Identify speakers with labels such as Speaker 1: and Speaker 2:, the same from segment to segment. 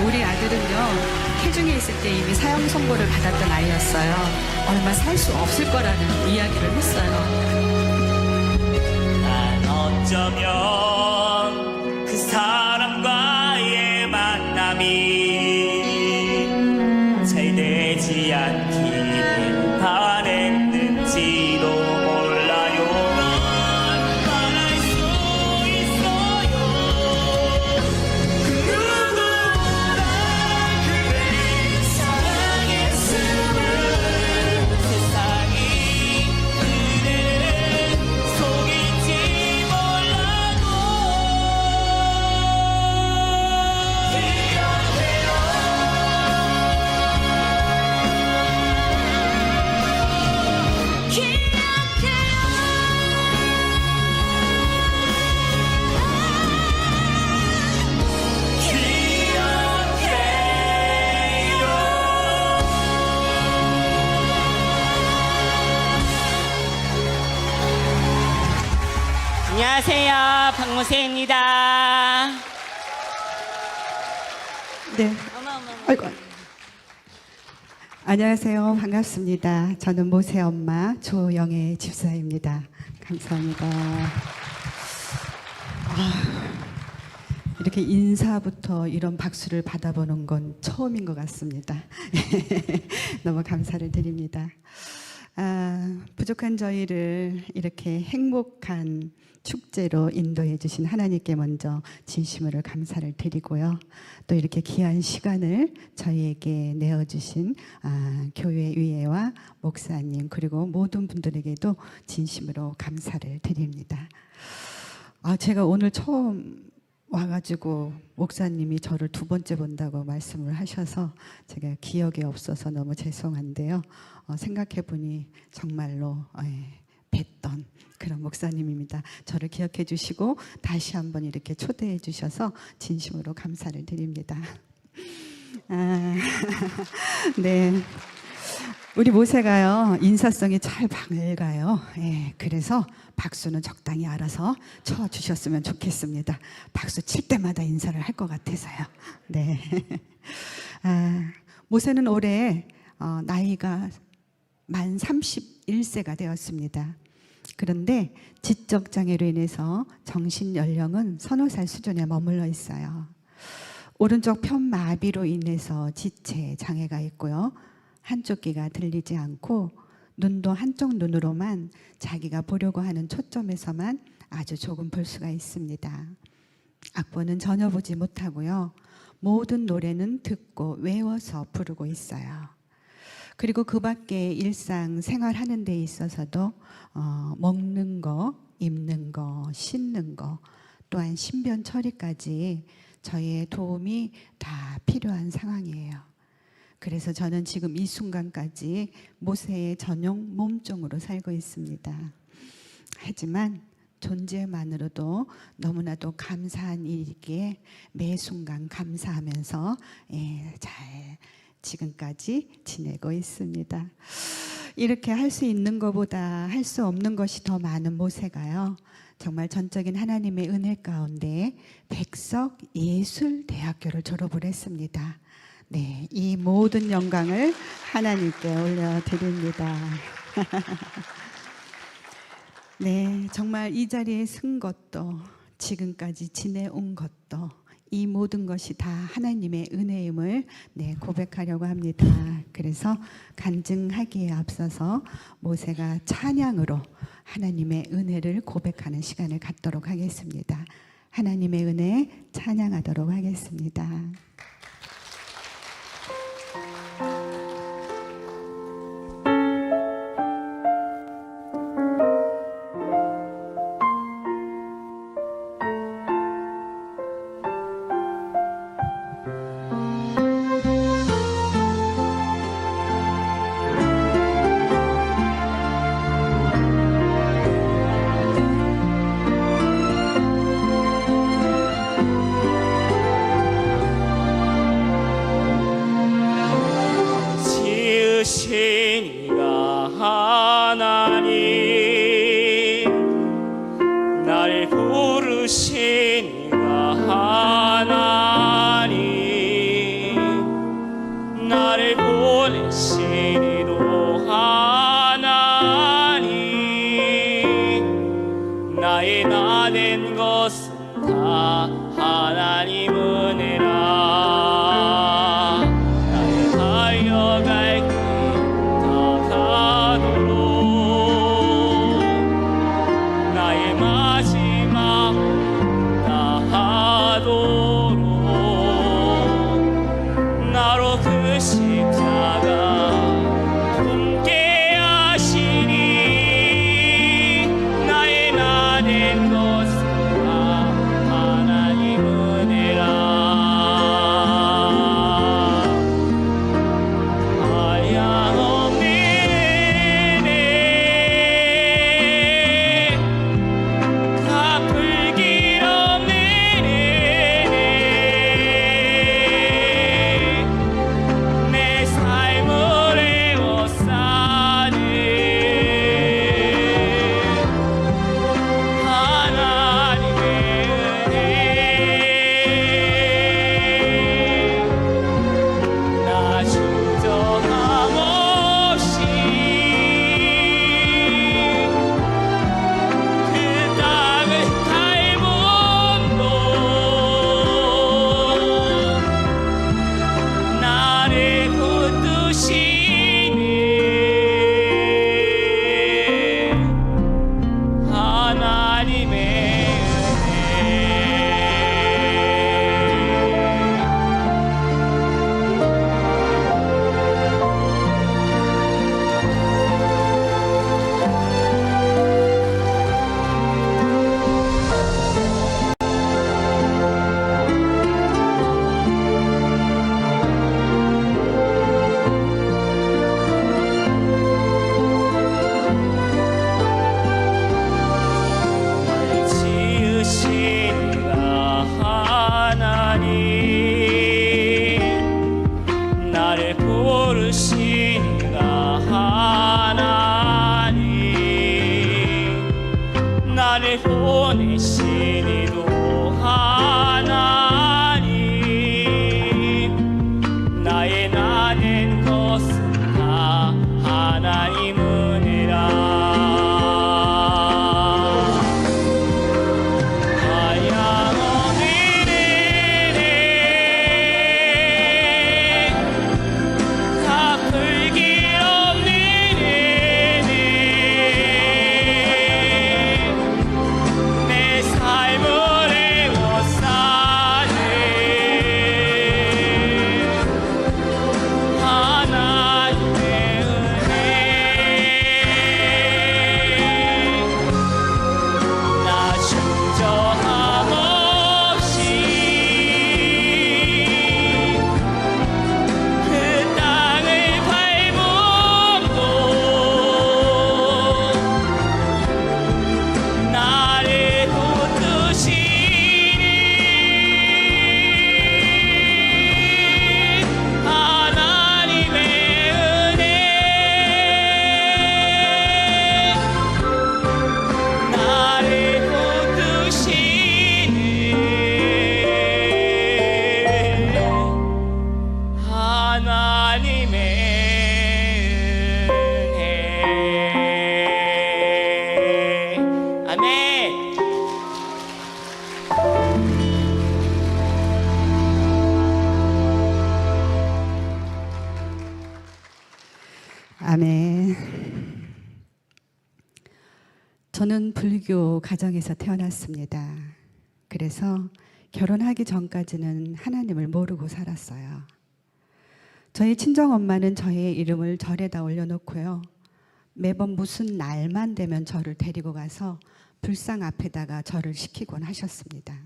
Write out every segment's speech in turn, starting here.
Speaker 1: 우리 아들은요, 태중에 있을 때 이미 사형 선고를 받았던 아이였어요. 얼마 살 수 없을 거라는 이야기를 했어요.
Speaker 2: 난 어쩌면 그 사람과의 만남이 잘 되지 않기를 바랬는지도 몰라요. 넌 말할 수 있어요. 그 누구보다 그를 사랑했음을. 세상이 그대를 속일지 몰라도 안녕하세요, 박모세입니다.
Speaker 1: 네. 아이고. 안녕하세요. 반갑습니다. 저는 모세 엄마 조영애 집사입니다. 감사합니다. 이렇게 인사부터 이런 박수를 받아보는 건 처음인 것 같습니다. 너무 감사를 드립니다. 부족한 저희를 이렇게 행복한 축제로 인도해 주신 하나님께 먼저 진심으로 감사를 드리고요. 또 이렇게 귀한 시간을 저희에게 내어주신 교회 위회와 목사님 그리고 모든 분들에게도 진심으로 감사를 드립니다. 제가 오늘 처음 와가지고 목사님이 저를 두 번째 본다고 말씀을 하셔서 제가 기억이 없어서 너무 죄송한데요. 생각해보니 정말로 뵀던 그런 목사님입니다. 저를 기억해 주시고 다시 한번 이렇게 초대해 주셔서 진심으로 감사를 드립니다. 네. 우리 모세가요, 인사성이 잘 밝아요. 그래서 박수는 적당히 알아서 쳐주셨으면 좋겠습니다. 박수 칠 때마다 인사를 할 것 같아서요. 네. 모세는 올해 나이가 만 31세가 되었습니다. 그런데 지적 장애로 인해서 정신 연령은 서너 살 수준에 머물러 있어요. 오른쪽 편마비로 인해서 지체 장애가 있고요. 한쪽 귀가 들리지 않고 눈도 한쪽 눈으로만 자기가 보려고 하는 초점에서만 아주 조금 볼 수가 있습니다. 악보는 전혀 보지 못하고요. 모든 노래는 듣고 외워서 부르고 있어요. 그리고 그 밖에 일상 생활하는 데 있어서도 먹는 거, 입는 거, 씻는 거, 또한 신변 처리까지 저희의 도움이 다 필요한 상황이에요. 그래서 저는 지금 이 순간까지 모세의 전용 몸종으로 살고 있습니다. 하지만 존재만으로도 너무나도 감사한 일이기에 매 순간 감사하면서 잘 지금까지 지내고 있습니다. 이렇게 할 수 있는 것보다 할 수 없는 것이 더 많은 모세가요, 정말 전적인 하나님의 은혜 가운데 백석예술대학교를 졸업을 했습니다. 네, 이 모든 영광을 하나님께 올려드립니다. 네, 정말 이 자리에 쓴 것도 지금까지 지내온 것도 이 모든 것이 다 하나님의 은혜임을 고백하려고 합니다. 그래서 간증하기에 앞서서 모세가 찬양으로 하나님의 은혜를 고백하는 시간을 갖도록 하겠습니다. 하나님의 은혜 찬양하도록 하겠습니다.
Speaker 2: 지으시니가 주신 하나님, 나를 보내신 이도 하나님, 나의 나 된 것은 다 하나님 은혜라. 나의 달려갈 길 다 가도록, 나의 마지막 다 하도록, 나로 그 십자가 품게 하시니, 나의 나 된 것은 다 하나님 은혜라. 한량없는 은혜, 갚을 길 없는 은혜, 내 삶을 에워싸는 하나님의 은혜, 나 주저함 없이 그 땅을 밟음도, 나를 붙드시네 하나님의 날 지으신 하나님, 나를 고르신 하나님, 나를 보내신 이도 하나님, 나의 나 된 것은 다 하나님 은혜라. 한량없는 은혜, 갚을 길 없는 은혜, 내 삶을 에워싸는 하나님의 은혜, 나 주저함 없이 그 땅을 밟음도, 나를 붙드시니 하나님의 은혜, 나를 붙드시니 하나님의 은혜. 아멘.
Speaker 1: 아멘. 저는 불교 가정에서 태어났습니다. 그래서 결혼하기 전까지는 하나님을 모르고 살았어요. 저희 친정엄마는 저의 이름을 절에다 올려놓고요, 매번 무슨 날만 되면 저를 데리고 가서 불상 앞에다가 절을 시키곤 하셨습니다.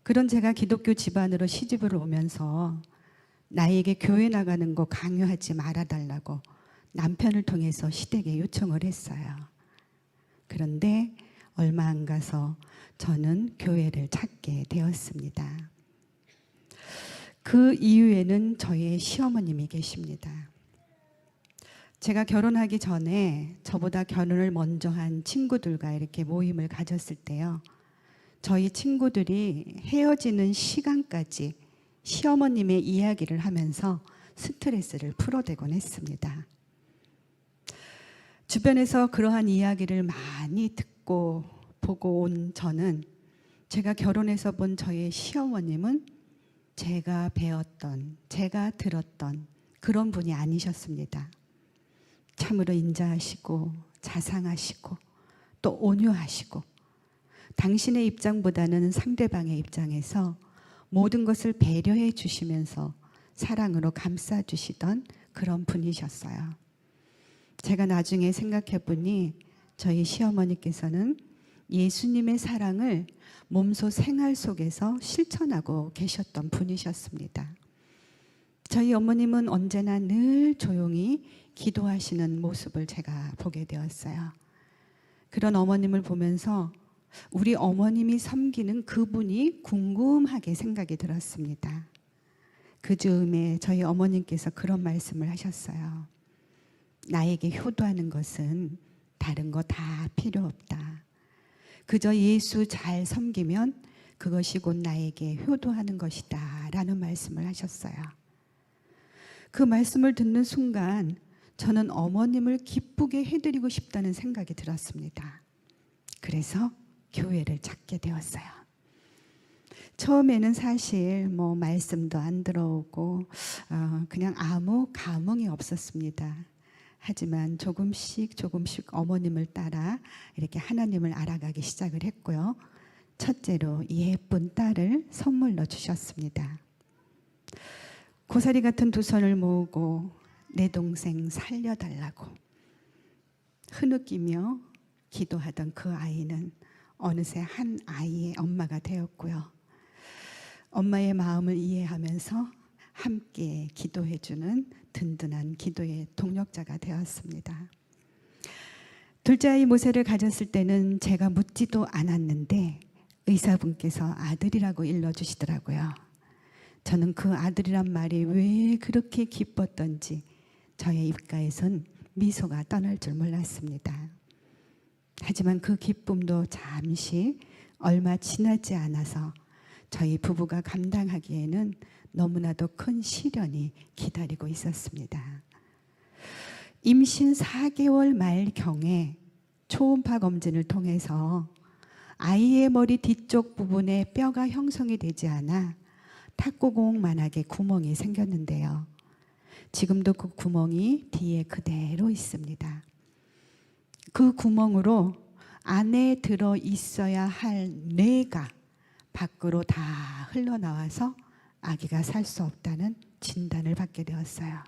Speaker 1: 그런 제가 기독교 집안으로 시집을 오면서 나에게 교회 나가는 거 강요하지 말아달라고 남편을 통해서 시댁에 요청을 했어요. 그런데 얼마 안 가서 저는 교회를 찾게 되었습니다. 그 이후에는 저의 시어머님이 계십니다. 제가 결혼하기 전에 저보다 결혼을 먼저 한 친구들과 이렇게 모임을 가졌을 때요, 저희 친구들이 헤어지는 시간까지 시어머님의 이야기를 하면서 스트레스를 풀어대곤 했습니다. 주변에서 그러한 이야기를 많이 듣고 보고 온 저는 제가 결혼해서 본 저의 시어머님은 제가 배웠던, 제가 들었던 그런 분이 아니셨습니다. 참으로 인자하시고 자상하시고 또 온유하시고 당신의 입장보다는 상대방의 입장에서 모든 것을 배려해 주시면서 사랑으로 감싸 주시던 그런 분이셨어요. 제가 나중에 생각해 보니 저희 시어머니께서는 예수님의 사랑을 몸소 생활 속에서 실천하고 계셨던 분이셨습니다. 저희 어머님은 언제나 늘 조용히 기도하시는 모습을 제가 보게 되었어요. 그런 어머님을 보면서 우리 어머님이 섬기는 그분이 궁금하게 생각이 들었습니다. 그 즈음에 저희 어머님께서 그런 말씀을 하셨어요. 나에게 효도하는 것은 다른 거 다 필요 없다. 그저 예수 잘 섬기면 그것이 곧 나에게 효도하는 것이다 라는 말씀을 하셨어요. 그 말씀을 듣는 순간 저는 어머님을 기쁘게 해드리고 싶다는 생각이 들었습니다. 그래서 교회를 찾게 되었어요. 처음에는 사실 말씀도 안 들어오고 그냥 아무 감흥이 없었습니다. 하지만 조금씩 어머님을 따라 이렇게 하나님을 알아가기 시작을 했고요. 첫째로 예쁜 딸을 선물로 주셨습니다. 고사리 같은 두 손을 모으고 내 동생 살려달라고 흐느끼며 기도하던 그 아이는 어느새 한 아이의 엄마가 되었고요. 엄마의 마음을 이해하면서 함께 기도해주는 든든한 기도의 동력자가 되었습니다. 둘째 아이 모세를 가졌을 때는 제가 묻지도 않았는데 의사분께서 아들이라고 일러주시더라고요. 저는 그 아들이란 말이 왜 그렇게 기뻤던지 저의 입가에선 미소가 떠날 줄 몰랐습니다. 하지만 그 기쁨도 잠시 얼마 지나지 않아서 저희 부부가 감당하기에는 너무나도 큰 시련이 기다리고 있었습니다. 임신 4개월 말경에 초음파 검진을 통해서 아이의 머리 뒤쪽 부분에 뼈가 형성이 되지 않아 탁구공만하게 구멍이 생겼는데요. 지금도 그 구멍이 뒤에 그대로 있습니다. 그 구멍으로 안에 들어 있어야 할 뇌가 밖으로 다 흘러나와서 아기가 살 수 없다는 진단을 받게 되었어요.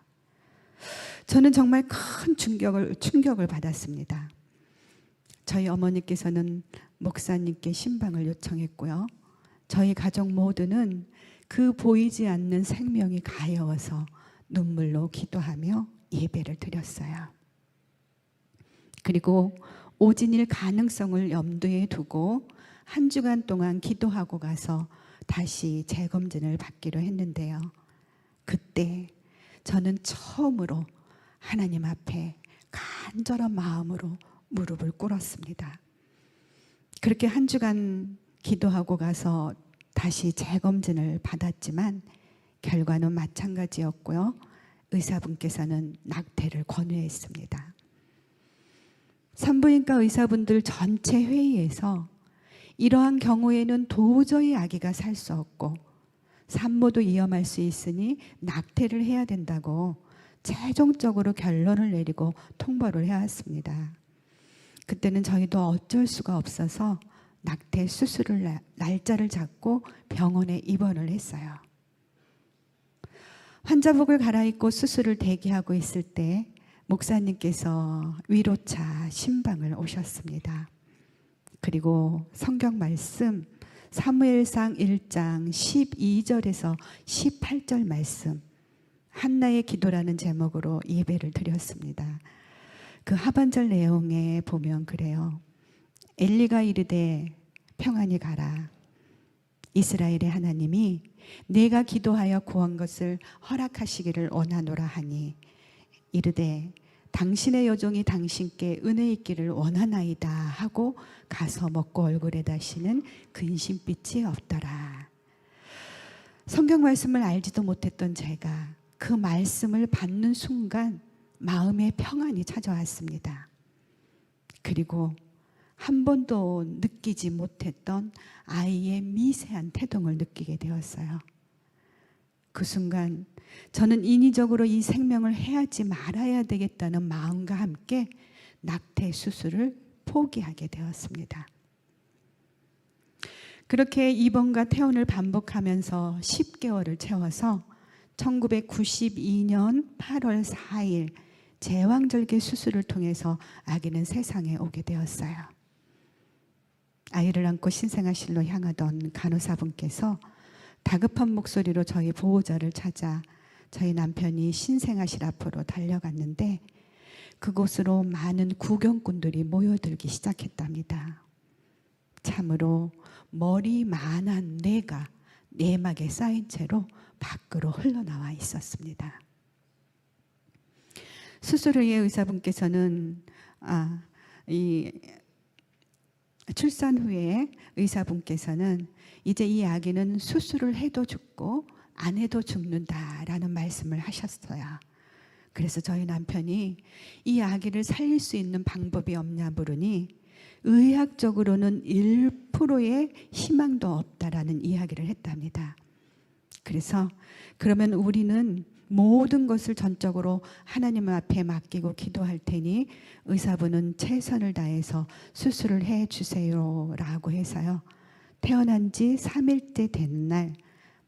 Speaker 1: 저는 정말 큰 충격을 받았습니다. 저희 어머니께서는 목사님께 신방을 요청했고요. 저희 가족 모두는 그 보이지 않는 생명이 가여워서 눈물로 기도하며 예배를 드렸어요. 그리고 오진일 가능성을 염두에 두고 한 주간 동안 기도하고 가서 다시 재검진을 받기로 했는데요. 그때 저는 처음으로 하나님 앞에 간절한 마음으로 무릎을 꿇었습니다. 그렇게 한 주간 기도하고 가서 다시 재검진을 받았지만 결과는 마찬가지였고요. 의사분께서는 낙태를 권유했습니다. 산부인과 의사분들 전체 회의에서 이러한 경우에는 도저히 아기가 살 수 없고 산모도 위험할 수 있으니 낙태를 해야 된다고 최종적으로 결론을 내리고 통보를 해왔습니다. 그때는 저희도 어쩔 수가 없어서 낙태 수술을 날짜를 잡고 병원에 입원을 했어요. 환자복을 갈아입고 수술을 대기하고 있을 때 목사님께서 위로차 신방을 오셨습니다. 그리고 성경 말씀 사무엘상 1장 12절에서 18절 말씀 한나의 기도라는 제목으로 예배를 드렸습니다. 그 하반절 내용에 보면 그래요. 엘리가 이르되 평안히 가라. 이스라엘의 하나님이 내가 기도하여 구한 것을 허락하시기를 원하노라 하니 이르되 당신의 여종이 당신께 은혜 있기를 원하나이다 하고 가서 먹고 얼굴에 다시는 근심빛이 없더라. 성경 말씀을 알지도 못했던 제가 그 말씀을 받는 순간 마음의 평안이 찾아왔습니다. 그리고 한 번도 느끼지 못했던 아이의 미세한 태동을 느끼게 되었어요. 그 순간 저는 인위적으로 이 생명을 해야지 말아야 되겠다는 마음과 함께 낙태 수술을 포기하게 되었습니다. 그렇게 입원과 퇴원을 반복하면서 10개월을 채워서 1992년 8월 4일 제왕절개 수술을 통해서 아기는 세상에 오게 되었어요. 아이를 안고 신생아실로 향하던 간호사분께서 다급한 목소리로 저희 보호자를 찾아 저희 남편이 신생아실 앞으로 달려갔는데 그곳으로 많은 구경꾼들이 모여들기 시작했답니다. 참으로 머리만한 뇌가 내막에 쌓인 채로 밖으로 흘러나와 있었습니다. 수술 후에 의사분께서는 출산 후에 의사분께서는 이제 이 아기는 수술을 해도 죽고 안 해도 죽는다라는 말씀을 하셨어요. 그래서 저희 남편이 이 아기를 살릴 수 있는 방법이 없냐 물으니 의학적으로는 1%의 희망도 없다라는 이야기를 했답니다. 그래서 그러면 우리는 모든 것을 전적으로 하나님 앞에 맡기고 기도할 테니 의사분은 최선을 다해서 수술을 해 주세요 라고 해서요. 태어난 지 3일째 된 날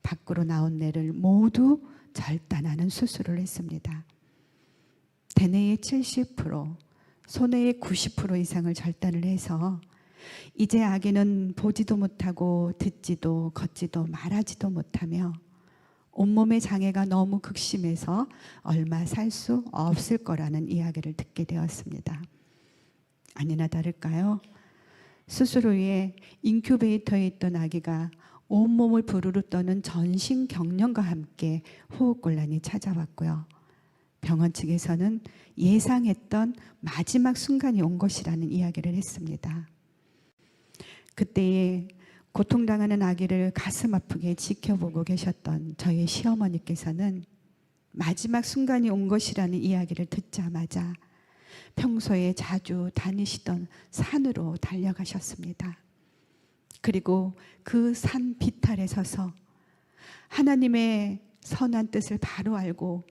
Speaker 1: 밖으로 나온 뇌를 모두 절단하는 수술을 했습니다. 대뇌의 70%, 소뇌의 90% 이상을 절단을 해서 이제 아기는 보지도 못하고 듣지도 걷지도 말하지도 못하며 온몸의 장애가 너무 극심해서 얼마 살 수 없을 거라는 이야기를 듣게 되었습니다. 아니나 다를까요? 수술 후에 인큐베이터에 있던 아기가 온몸을 부르르 떠는 전신경련과 함께 호흡곤란이 찾아왔고요. 병원 측에서는 예상했던 마지막 순간이 온 것이라는 이야기를 했습니다. 그때에 고통당하는 아기를 가슴 아프게 지켜보고 계셨던 저희 시어머니께서는 마지막 순간이 온 것이라는 이야기를 듣자마자 평소에 자주 다니시던 산으로 달려가셨습니다. 그리고 그 산 비탈에 서서 하나님의 선한 뜻을 바로 알고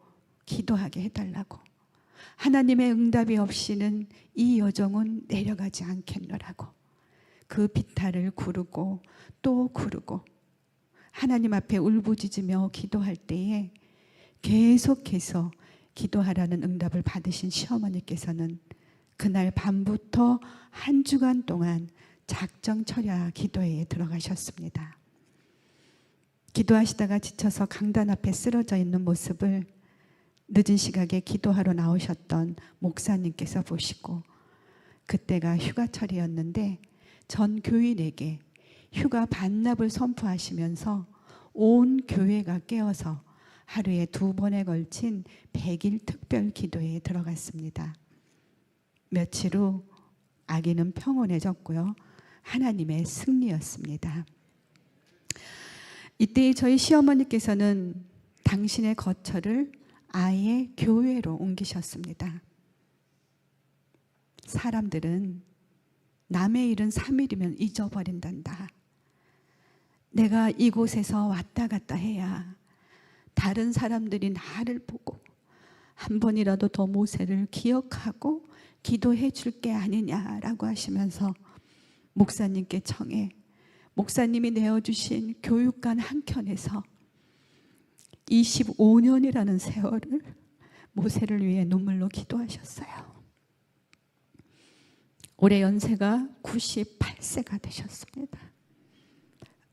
Speaker 1: 기도하게 해달라고, 하나님의 응답이 없이는 이 여종은 내려가지 않겠노라고 그 비탈을 구르고 또 구르고 하나님 앞에 울부짖으며 기도할 때에 계속해서 기도하라는 응답을 받으신 시어머니께서는 그날 밤부터 한 주간 동안 작정철야 기도회에 들어가셨습니다. 기도하시다가 지쳐서 강단 앞에 쓰러져 있는 모습을 늦은 시각에 기도하러 나오셨던 목사님께서 보시고, 그때가 휴가철이었는데 전 교인에게 휴가 반납을 선포하시면서 온 교회가 깨어서 하루에 2번에 걸친 100일 특별 기도회에 들어갔습니다. 며칠 후 아기는 평온해졌고요. 하나님의 승리였습니다. 이때 저희 시어머니께서는 당신의 거처를 아예 교회로 옮기셨습니다. 사람들은 남의 일은 3일이면 잊어버린단다. 내가 이곳에서 왔다 갔다 해야 다른 사람들이 나를 보고 한 번이라도 더 모세를 기억하고 기도해 줄 게 아니냐라고 하시면서 목사님께 청해 목사님이 내어주신 교육관 한켠에서 25년이라는 세월을 모세를 위해 눈물로 기도하셨어요. 올해 연세가 98세가 되셨습니다.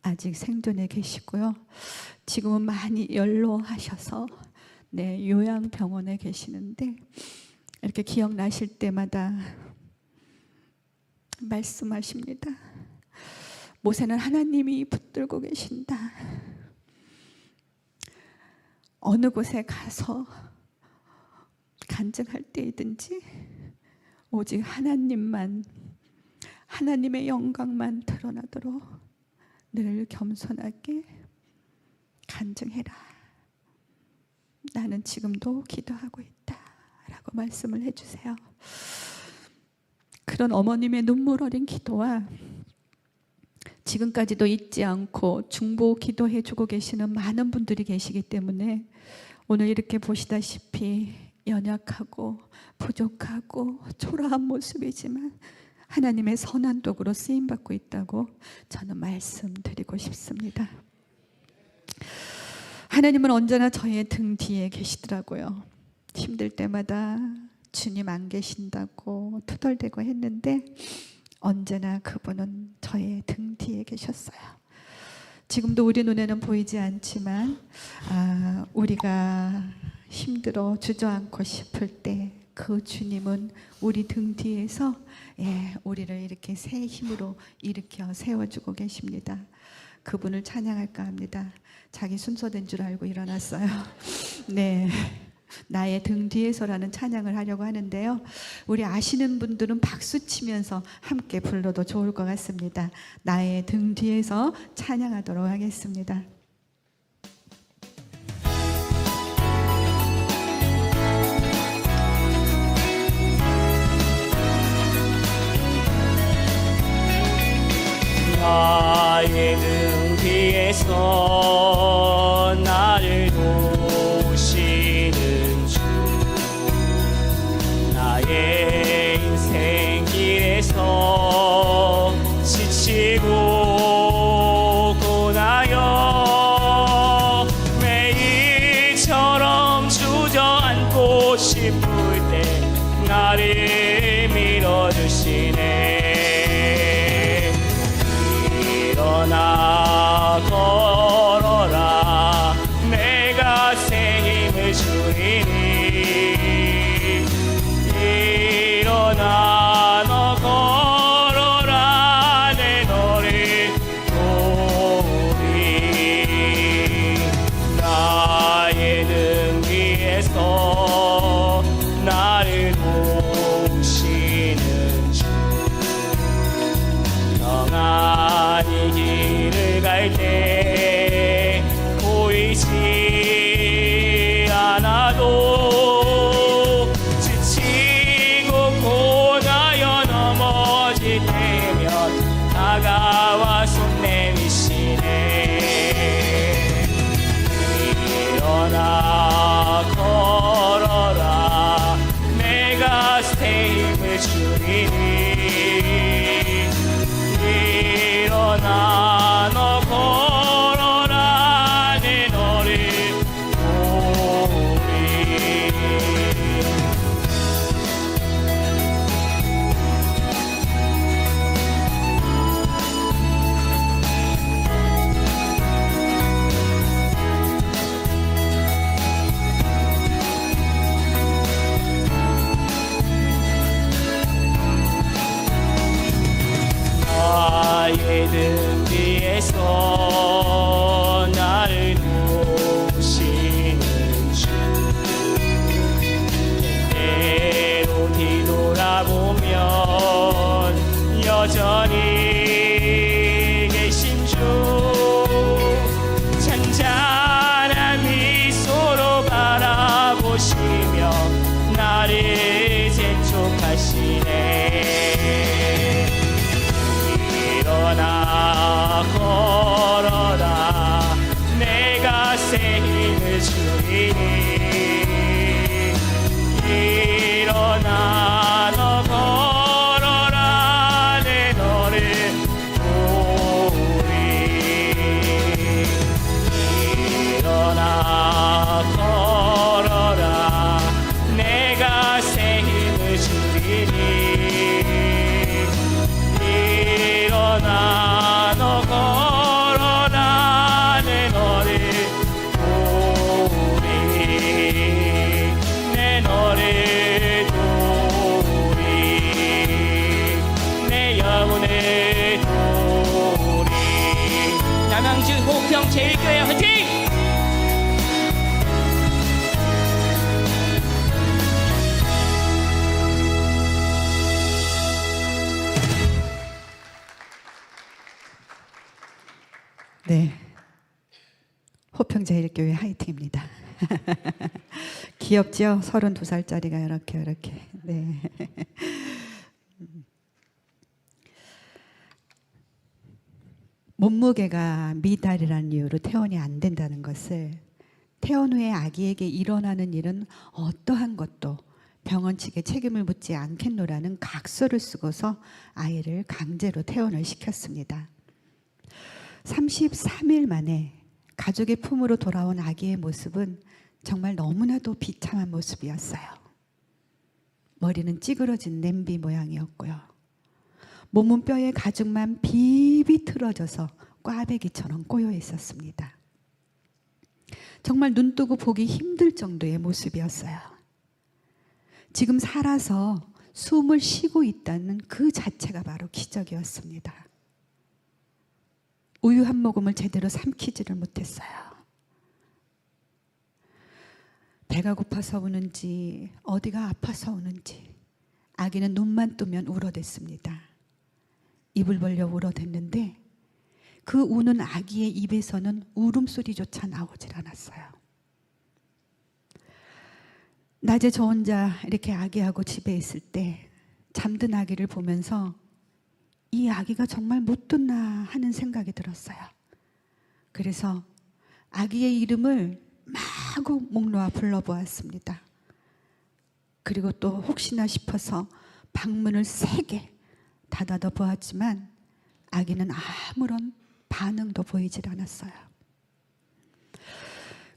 Speaker 1: 아직 생존해 계시고요. 지금은 많이 연로하셔서 요양병원에 계시는데 이렇게 기억나실 때마다 말씀하십니다. 모세는 하나님이 붙들고 계신다. 어느 곳에 가서 간증할 때이든지 오직 하나님만, 하나님의 영광만 드러나도록 늘 겸손하게 간증해라. 나는 지금도 기도하고 있다 라고 말씀을 해주세요. 그런 어머님의 눈물 어린 기도와 지금까지도 잊지 않고 중보 기도해 주고 계시는 많은 분들이 계시기 때문에 오늘 이렇게 보시다시피 연약하고 부족하고 초라한 모습이지만 하나님의 선한 도구로 쓰임받고 있다고 저는 말씀드리고 싶습니다. 하나님은 언제나 저의 등 뒤에 계시더라고요. 힘들 때마다 주님 안 계신다고 투덜대고 했는데 언제나 그분은 저의 등 뒤에 계셨어요. 지금도 우리 눈에는 보이지 않지만 우리가 힘들어 주저앉고 싶을 때 그 주님은 우리 등 뒤에서 우리를 이렇게 새 힘으로 일으켜 세워주고 계십니다. 그분을 찬양할까 합니다. 자기 순서된 줄 알고 일어났어요. 네, 나의 등 뒤에서라는 찬양을 하려고 하는데요. 우리 아시는 분들은 박수 치면서 함께 불러도 좋을 것 같습니다. 나의 등 뒤에서 찬양하도록 하겠습니다.
Speaker 2: 나의 등 뒤에서 나를 도우시는 주, 나의 인생 길에서 지치고 고나여 매일처럼 주저앉고 싶을 때 나를 밀어주시네. 일어나 걸어라, 내가 새 힘을 주리니. 일어나 너 걸어라, 내 너를 도우리. 나의 등 위에서 나를 도우시는 주, 평안히 길을 갈 때 보이지 않아도 지치고 고나여 넘어질 때면 다가와 손 내미시네. 일어나 걸어라, 내가 새 힘을 주리니. 일어나 너 걸어라, 내 너를 도우리. 나의 등 뒤에서 나를 도우시는 주, 때로 뒤돌아보면 여전히 계신 주, 잔잔한 미소로 바라보시며 나를 재촉하시네. 일어나 걸어라, 내가 새 힘을 주리니. 일어나 너 걸어라, 내 너를 도우리. 일어나 걸어라, 내가 새 힘을 주리니. 일어나 너 걸어라, 내 너를 도우리. 내 너를 도우리. 내 영혼을 도우리. 남양주 호평 제일교회 화이팅!
Speaker 1: 네, 호평제일교회 화이팅입니다. 귀엽죠? 32살짜리가 이렇게. 네. 몸무게가 미달이라는 이유로 퇴원이 안 된다는 것을, 퇴원 후에 아기에게 일어나는 일은 어떠한 것도 병원 측에 책임을 묻지 않겠노라는 각서를 쓰고서 아이를 강제로 퇴원을 시켰습니다. 33일 만에 가족의 품으로 돌아온 아기의 모습은 정말 너무나도 비참한 모습이었어요. 머리는 찌그러진 냄비 모양이었고요. 몸은 뼈의 가죽만 비비 틀어져서 꽈배기처럼 꼬여 있었습니다. 정말 눈 뜨고 보기 힘들 정도의 모습이었어요. 지금 살아서 숨을 쉬고 있다는 그 자체가 바로 기적이었습니다. 우유 한 모금을 제대로 삼키지를 못했어요. 배가 고파서 우는지 어디가 아파서 우는지 아기는 눈만 뜨면 울어댔습니다. 입을 벌려 울어댔는데 그 우는 아기의 입에서는 울음소리조차 나오질 않았어요. 낮에 저 혼자 이렇게 아기하고 집에 있을 때 잠든 아기를 보면서 이 아기가 정말 못 듣나 하는 생각이 들었어요. 그래서 아기의 이름을 마구 목 놓아 불러보았습니다. 그리고 또 혹시나 싶어서 방문을 세게 닫아둬 보았지만 아기는 아무런 반응도 보이질 않았어요.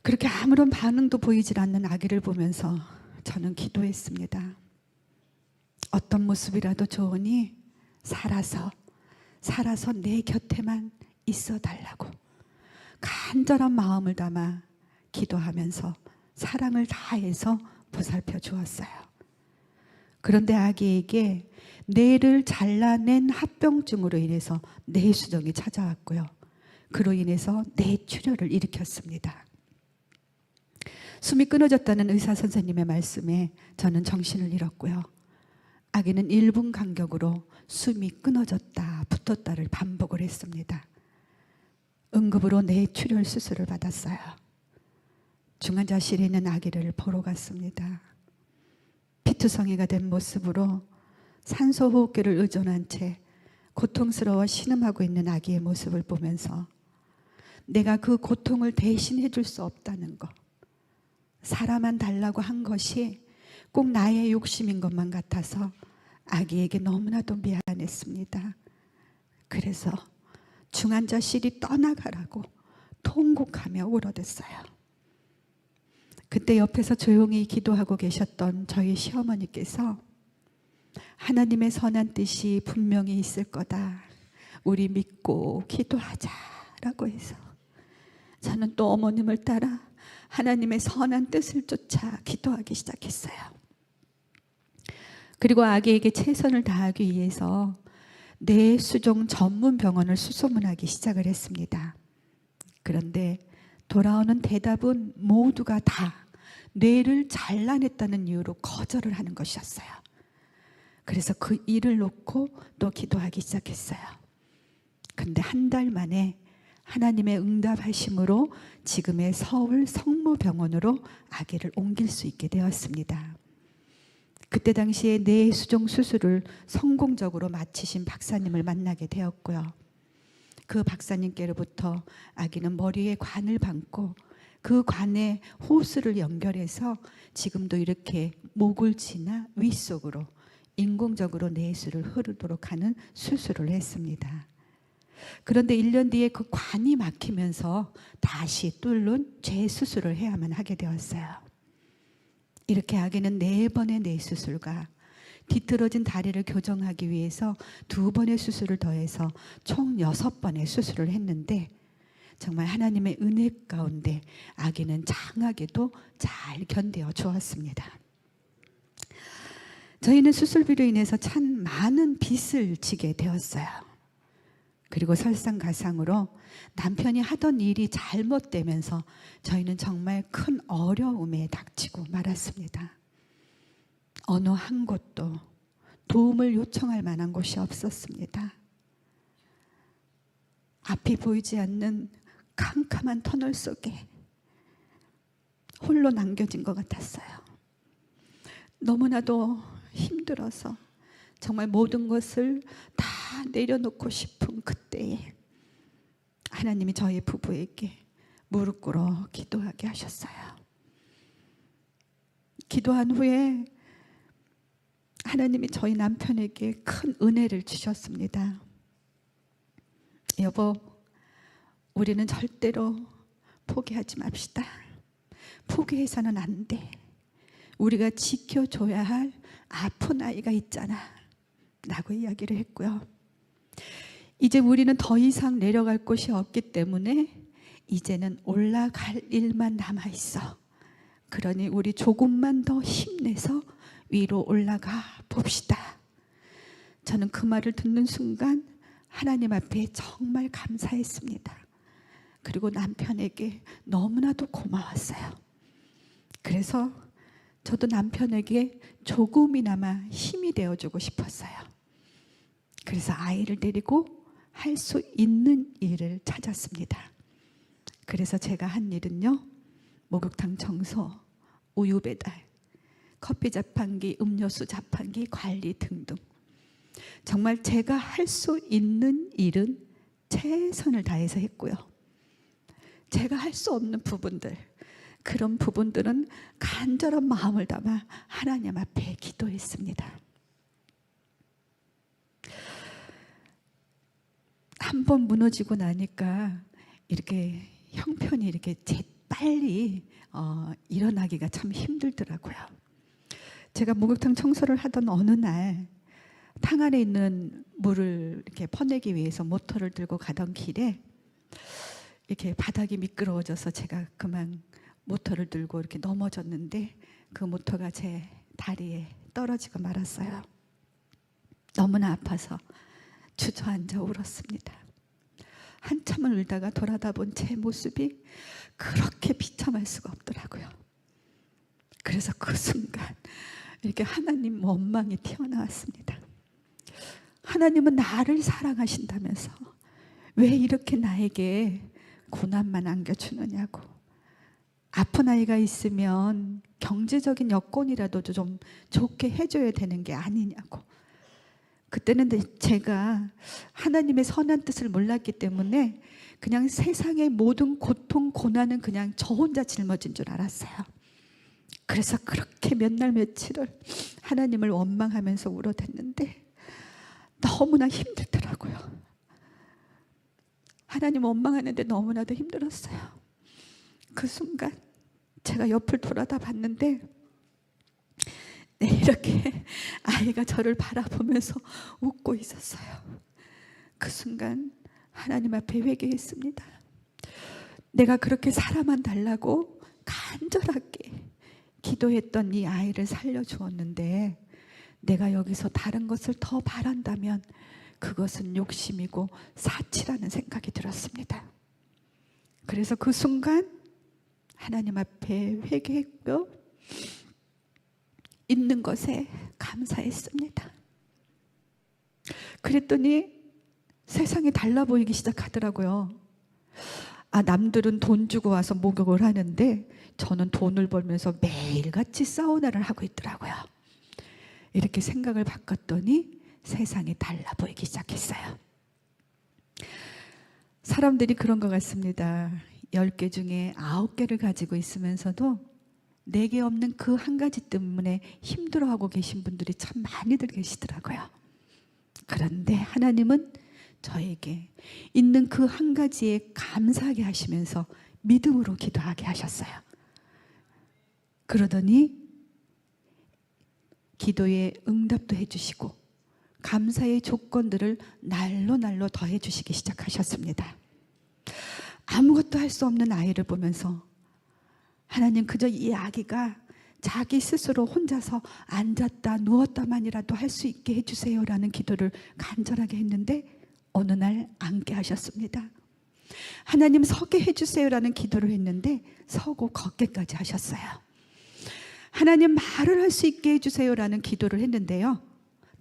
Speaker 1: 그렇게 아무런 반응도 보이질 않는 아기를 보면서 저는 기도했습니다. 어떤 모습이라도 좋으니 살아서 내 곁에만 있어 달라고 간절한 마음을 담아 기도하면서 사랑을 다해서 보살펴 주었어요. 그런데 아기에게 뇌를 잘라낸 합병증으로 인해서 뇌수정이 찾아왔고요. 그로 인해서 뇌출혈을 일으켰습니다. 숨이 끊어졌다는 의사 선생님의 말씀에 저는 정신을 잃었고요. 아기는 1분 간격으로 숨이 끊어졌다 붙었다를 반복을 했습니다. 응급으로 뇌출혈 수술을 받았어요. 중환자실에 있는 아기를 보러 갔습니다. 피투성이가 된 모습으로 산소호흡기를 의존한 채 고통스러워 신음하고 있는 아기의 모습을 보면서 내가 그 고통을 대신해 줄 수 없다는 것, 살아만 달라고 한 것이 꼭 나의 욕심인 것만 같아서 아기에게 너무나도 미안했습니다. 그래서 중환자실이 떠나가라고 통곡하며 울어댔어요. 그때 옆에서 조용히 기도하고 계셨던 저희 시어머니께서 하나님의 선한 뜻이 분명히 있을 거다, 우리 믿고 기도하자라고 해서 저는 또 어머님을 따라 하나님의 선한 뜻을 쫓아 기도하기 시작했어요. 그리고 아기에게 최선을 다하기 위해서 뇌수종 전문 병원을 수소문하기 시작을 했습니다. 그런데 돌아오는 대답은 모두가 다 뇌를 잘라냈다는 이유로 거절을 하는 것이었어요. 그래서 그 일을 놓고 또 기도하기 시작했어요. 그런데 한 달 만에 하나님의 응답하심으로 지금의 서울 성모병원으로 아기를 옮길 수 있게 되었습니다. 그때 당시에 뇌수종 수술을 성공적으로 마치신 박사님을 만나게 되었고요. 그 박사님께로부터 아기는 머리에 관을 감고 그 관에 호스를 연결해서 지금도 이렇게 목을 지나 윗속으로 인공적으로 뇌수를 흐르도록 하는 수술을 했습니다. 그런데 1년 뒤에 그 관이 막히면서 다시 뚫는 재수술을 해야만 하게 되었어요. 이렇게 아기는 4번의 뇌수술과 뒤틀어진 다리를 교정하기 위해서 2번의 수술을 더해서 총 6번의 수술을 했는데 정말 하나님의 은혜 가운데 아기는 장하게도 잘 견뎌 주었습니다. 저희는 수술비로 인해서 참 많은 빚을 지게 되었어요. 그리고 설상가상으로 남편이 하던 일이 잘못되면서 저희는 정말 큰 어려움에 닥치고 말았습니다. 어느 한 곳도 도움을 요청할 만한 곳이 없었습니다. 앞이 보이지 않는 캄캄한 터널 속에 홀로 남겨진 것 같았어요. 너무나도 힘들어서 정말 모든 것을 다 내려놓고 싶은 그때에 하나님이 저희 부부에게 무릎 꿇어 기도하게 하셨어요. 기도한 후에 하나님이 저희 남편에게 큰 은혜를 주셨습니다. 여보, 우리는 절대로 포기하지 맙시다. 포기해서는 안 돼. 우리가 지켜줘야 할 아픈 아이가 있잖아 라고 이야기를 했고요. 이제 우리는 더 이상 내려갈 곳이 없기 때문에 이제는 올라갈 일만 남아있어. 그러니 우리 조금만 더 힘내서 위로 올라가 봅시다. 저는 그 말을 듣는 순간 하나님 앞에 정말 감사했습니다. 그리고 남편에게 너무나도 고마웠어요. 그래서 저도 남편에게 조금이나마 힘이 되어주고 싶었어요. 그래서 아이를 데리고 할 수 있는 일을 찾았습니다. 그래서 제가 한 일은요, 목욕탕 청소, 우유 배달, 커피 자판기, 음료수 자판기 관리 등등, 정말 제가 할 수 있는 일은 최선을 다해서 했고요. 제가 할 수 없는 부분들, 그런 부분들은 간절한 마음을 담아 하나님 앞에 기도했습니다. 한번 무너지고 나니까 이렇게 형편이 이렇게 재빨리 일어나기가 참 힘들더라고요. 제가 목욕탕 청소를 하던 어느 날 탕 안에 있는 물을 이렇게 퍼내기 위해서 모터를 들고 가던 길에 이렇게 바닥이 미끄러워져서 제가 그만 모터를 들고 이렇게 넘어졌는데 그 모터가 제 다리에 떨어지고 말았어요. 너무나 아파서 주저앉아 울었습니다. 한참을 울다가 돌아다 본 제 모습이 그렇게 비참할 수가 없더라고요. 그래서 그 순간 이렇게 하나님 원망이 튀어나왔습니다. 하나님은 나를 사랑하신다면서 왜 이렇게 나에게 고난만 안겨주느냐고. 아픈 아이가 있으면 경제적인 여건이라도 좀 좋게 해줘야 되는 게 아니냐고. 그때는 제가 하나님의 선한 뜻을 몰랐기 때문에 그냥 세상의 모든 고통, 고난은 그냥 저 혼자 짊어진 줄 알았어요. 그래서 그렇게 몇 날 며칠을 하나님을 원망하면서 울어댔는데 너무나 힘들더라고요. 하나님 원망하는데 너무나도 힘들었어요. 그 순간 제가 옆을 돌아다 봤는데 이렇게 아이가 저를 바라보면서 웃고 있었어요. 그 순간 하나님 앞에 회개했습니다. 내가 그렇게 살아만 달라고 간절하게 기도했던 이 아이를 살려주었는데 내가 여기서 다른 것을 더 바란다면 그것은 욕심이고 사치라는 생각이 들었습니다. 그래서 그 순간 하나님 앞에 회개했고 있는 것에 감사했습니다. 그랬더니 세상이 달라 보이기 시작하더라고요. 남들은 돈 주고 와서 목욕을 하는데 저는 돈을 벌면서 매일같이 사우나를 하고 있더라고요. 이렇게 생각을 바꿨더니 세상이 달라 보이기 시작했어요. 사람들이 그런 것 같습니다. 10개 중에 9개를 가지고 있으면서도 4개 없는 그 한 가지 때문에 힘들어하고 계신 분들이 참 많이들 계시더라고요. 그런데 하나님은 저에게 있는 그 한 가지에 감사하게 하시면서 믿음으로 기도하게 하셨어요. 그러더니 기도에 응답도 해주시고 감사의 조건들을 날로 더해 주시기 시작하셨습니다. 아무것도 할 수 없는 아이를 보면서 하나님, 그저 이 아기가 자기 스스로 혼자서 앉았다 누웠다만이라도 할 수 있게 해주세요 라는 기도를 간절하게 했는데 어느 날 앉게 하셨습니다. 하나님, 서게 해주세요 라는 기도를 했는데 서고 걷게까지 하셨어요. 하나님, 말을 할 수 있게 해주세요 라는 기도를 했는데요,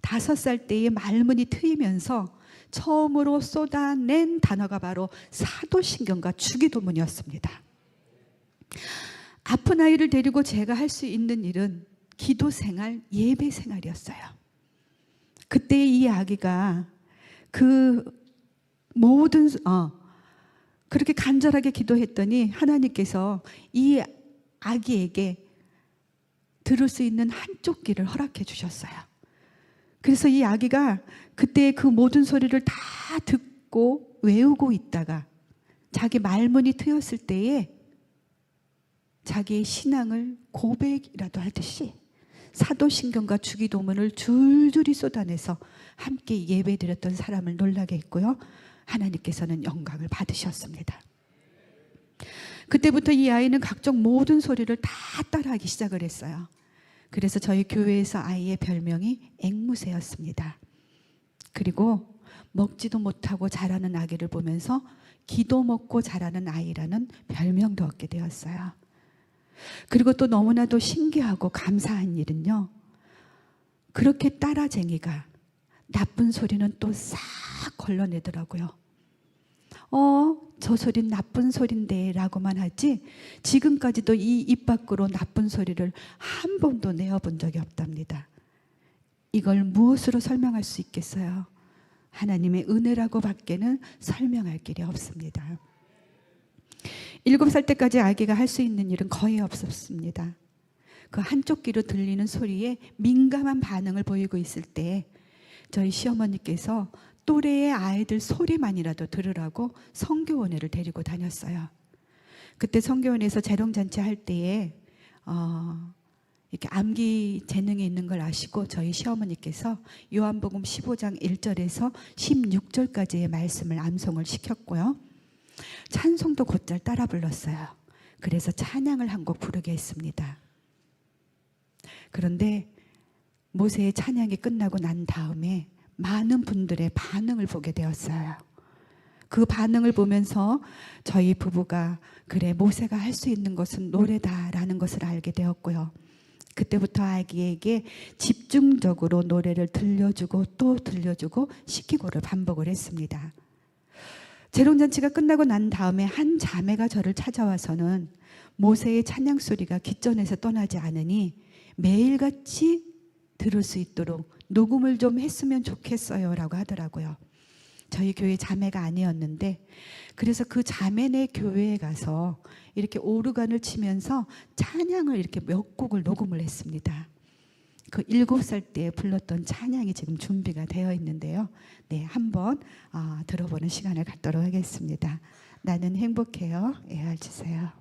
Speaker 1: 5살 때에 말문이 트이면서 처음으로 쏟아낸 단어가 바로 사도신경과 주기도문이었습니다. 아픈 아이를 데리고 제가 할 수 있는 일은 기도 생활, 예배 생활이었어요. 그때 이 아기가 그 모든 그렇게 간절하게 기도했더니 하나님께서 이 아기에게 들을 수 있는 한쪽 귀를 허락해 주셨어요. 그래서 이 아기가 그때 그 모든 소리를 다 듣고 외우고 있다가 자기 말문이 트였을 때에 자기의 신앙을 고백이라도 하듯이 사도신경과 주기도문을 줄줄이 쏟아내서 함께 예배드렸던 사람을 놀라게 했고요. 하나님께서는 영광을 받으셨습니다. 그때부터 이 아이는 각종 모든 소리를 다 따라하기 시작을 했어요. 그래서 저희 교회에서 아이의 별명이 앵무새였습니다. 그리고 먹지도 못하고 자라는 아기를 보면서 기도 먹고 자라는 아이라는 별명도 얻게 되었어요. 그리고 또 너무나도 신기하고 감사한 일은요, 그렇게 따라쟁이가 나쁜 소리는 또 싹 걸러내더라고요. 저 소린 나쁜 소린데 라고만 하지 지금까지도 이 입 밖으로 나쁜 소리를 한 번도 내어본 적이 없답니다. 이걸 무엇으로 설명할 수 있겠어요? 하나님의 은혜라고 밖에는 설명할 길이 없습니다. 7살 때까지 아기가 할 수 있는 일은 거의 없었습니다. 그 한쪽 귀로 들리는 소리에 민감한 반응을 보이고 있을 때 저희 시어머니께서 또래의 아이들 소리만이라도 들으라고 성교원회를 데리고 다녔어요. 그때 성교원에서 재롱잔치 할 때에 이렇게 암기 재능이 있는 걸 아시고 저희 시어머니께서 요한복음 15장 1절에서 16절까지의 말씀을 암송을 시켰고요. 찬송도 곧잘 따라 불렀어요. 그래서 찬양을 한 곡 부르게 했습니다. 그런데 모세의 찬양이 끝나고 난 다음에 많은 분들의 반응을 보게 되었어요. 그 반응을 보면서 저희 부부가 그래, 모세가 할 수 있는 것은 노래다라는 것을 알게 되었고요. 그때부터 아기에게 집중적으로 노래를 들려주고 또 들려주고 시키고를 반복을 했습니다. 재롱잔치가 끝나고 난 다음에 한 자매가 저를 찾아와서는 모세의 찬양 소리가 귓전에서 떠나지 않으니 매일같이 들을 수 있도록 녹음을 좀 했으면 좋겠어요 라고 하더라고요. 저희 교회 자매가 아니었는데 그래서 그 자매네 교회에 가서 이렇게 오르간을 치면서 찬양을 이렇게 몇 곡을 녹음을 했습니다. 그 7살 때 불렀던 찬양이 지금 준비가 되어 있는데요. 네, 한번 들어보는 시간을 갖도록 하겠습니다. 나는 행복해요. 애알 주세요.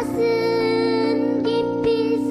Speaker 3: 가슴 깊이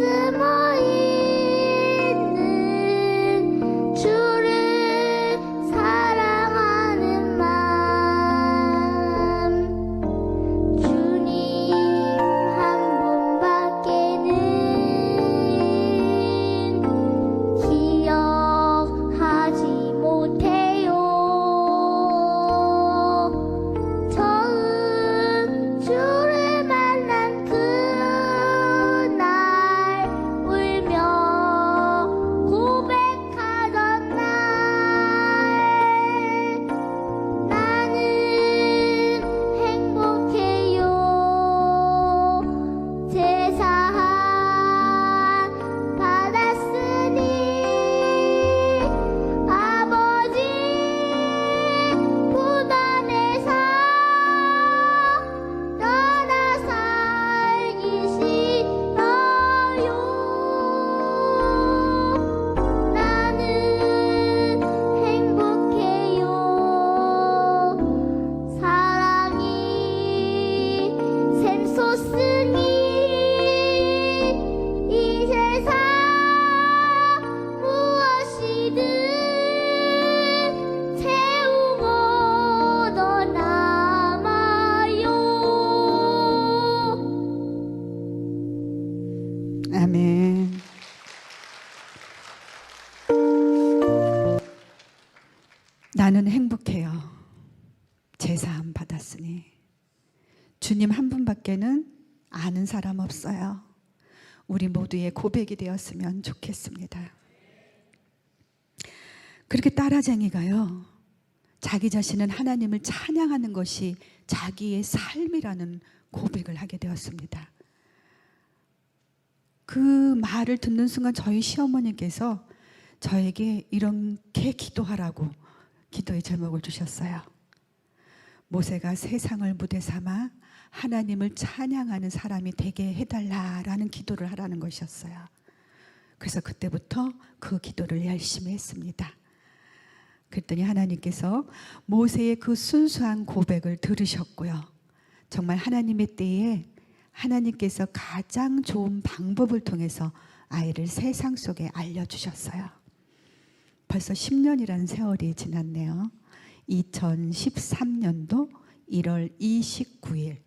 Speaker 1: 나는 행복해요. 제사함 받았으니. 주님 한 분밖에는 아는 사람 없어요. 우리 모두의 고백이 되었으면 좋겠습니다. 그렇게 따라쟁이가요, 자기 자신은 하나님을 찬양하는 것이 자기의 삶이라는 고백을 하게 되었습니다. 그 말을 듣는 순간 저희 시어머니께서 저에게 이렇게 기도하라고 기도의 제목을 주셨어요. 모세가 세상을 무대 삼아 하나님을 찬양하는 사람이 되게 해달라라는 기도를 하라는 것이었어요. 그래서 그때부터 그 기도를 열심히 했습니다. 그랬더니 하나님께서 모세의 그 순수한 고백을 들으셨고요. 정말 하나님의 때에 하나님께서 가장 좋은 방법을 통해서 아이를 세상 속에 알려주셨어요. 벌써 10년이라는 세월이 지났네요. 2013년도 1월 29일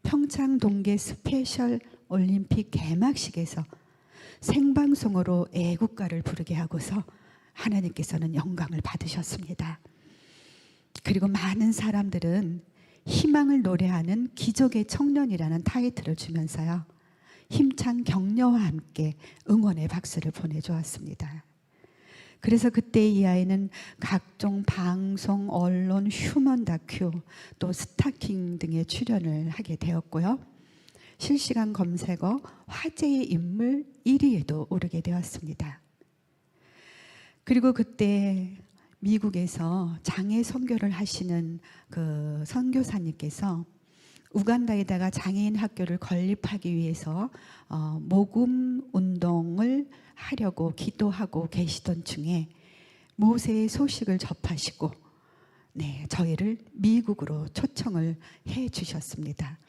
Speaker 1: 평창 동계 스페셜 올림픽 개막식에서 생방송으로 애국가를 부르게 하고서 하나님께서는 영광을 받으셨습니다. 그리고 많은 사람들은 희망을 노래하는 기적의 청년이라는 타이틀을 주면서요, 힘찬 격려와 함께 응원의 박수를 보내주었습니다. 그래서 그때 이 아이는 각종 방송, 언론, 휴먼 다큐, 또 스타킹 등의 출연을 하게 되었고요. 실시간 검색어 화제의 인물 1위에도 오르게 되었습니다. 그리고 그때 미국에서 장애 선교를 하시는 그 선교사님께서 우간다에다가 장애인 학교를 건립하기 위해서 모금 운동을 하려고 기도하고 계시던 중에 모세의 소식을 접하시고 저희를 미국으로 초청을 해 주셨습니다.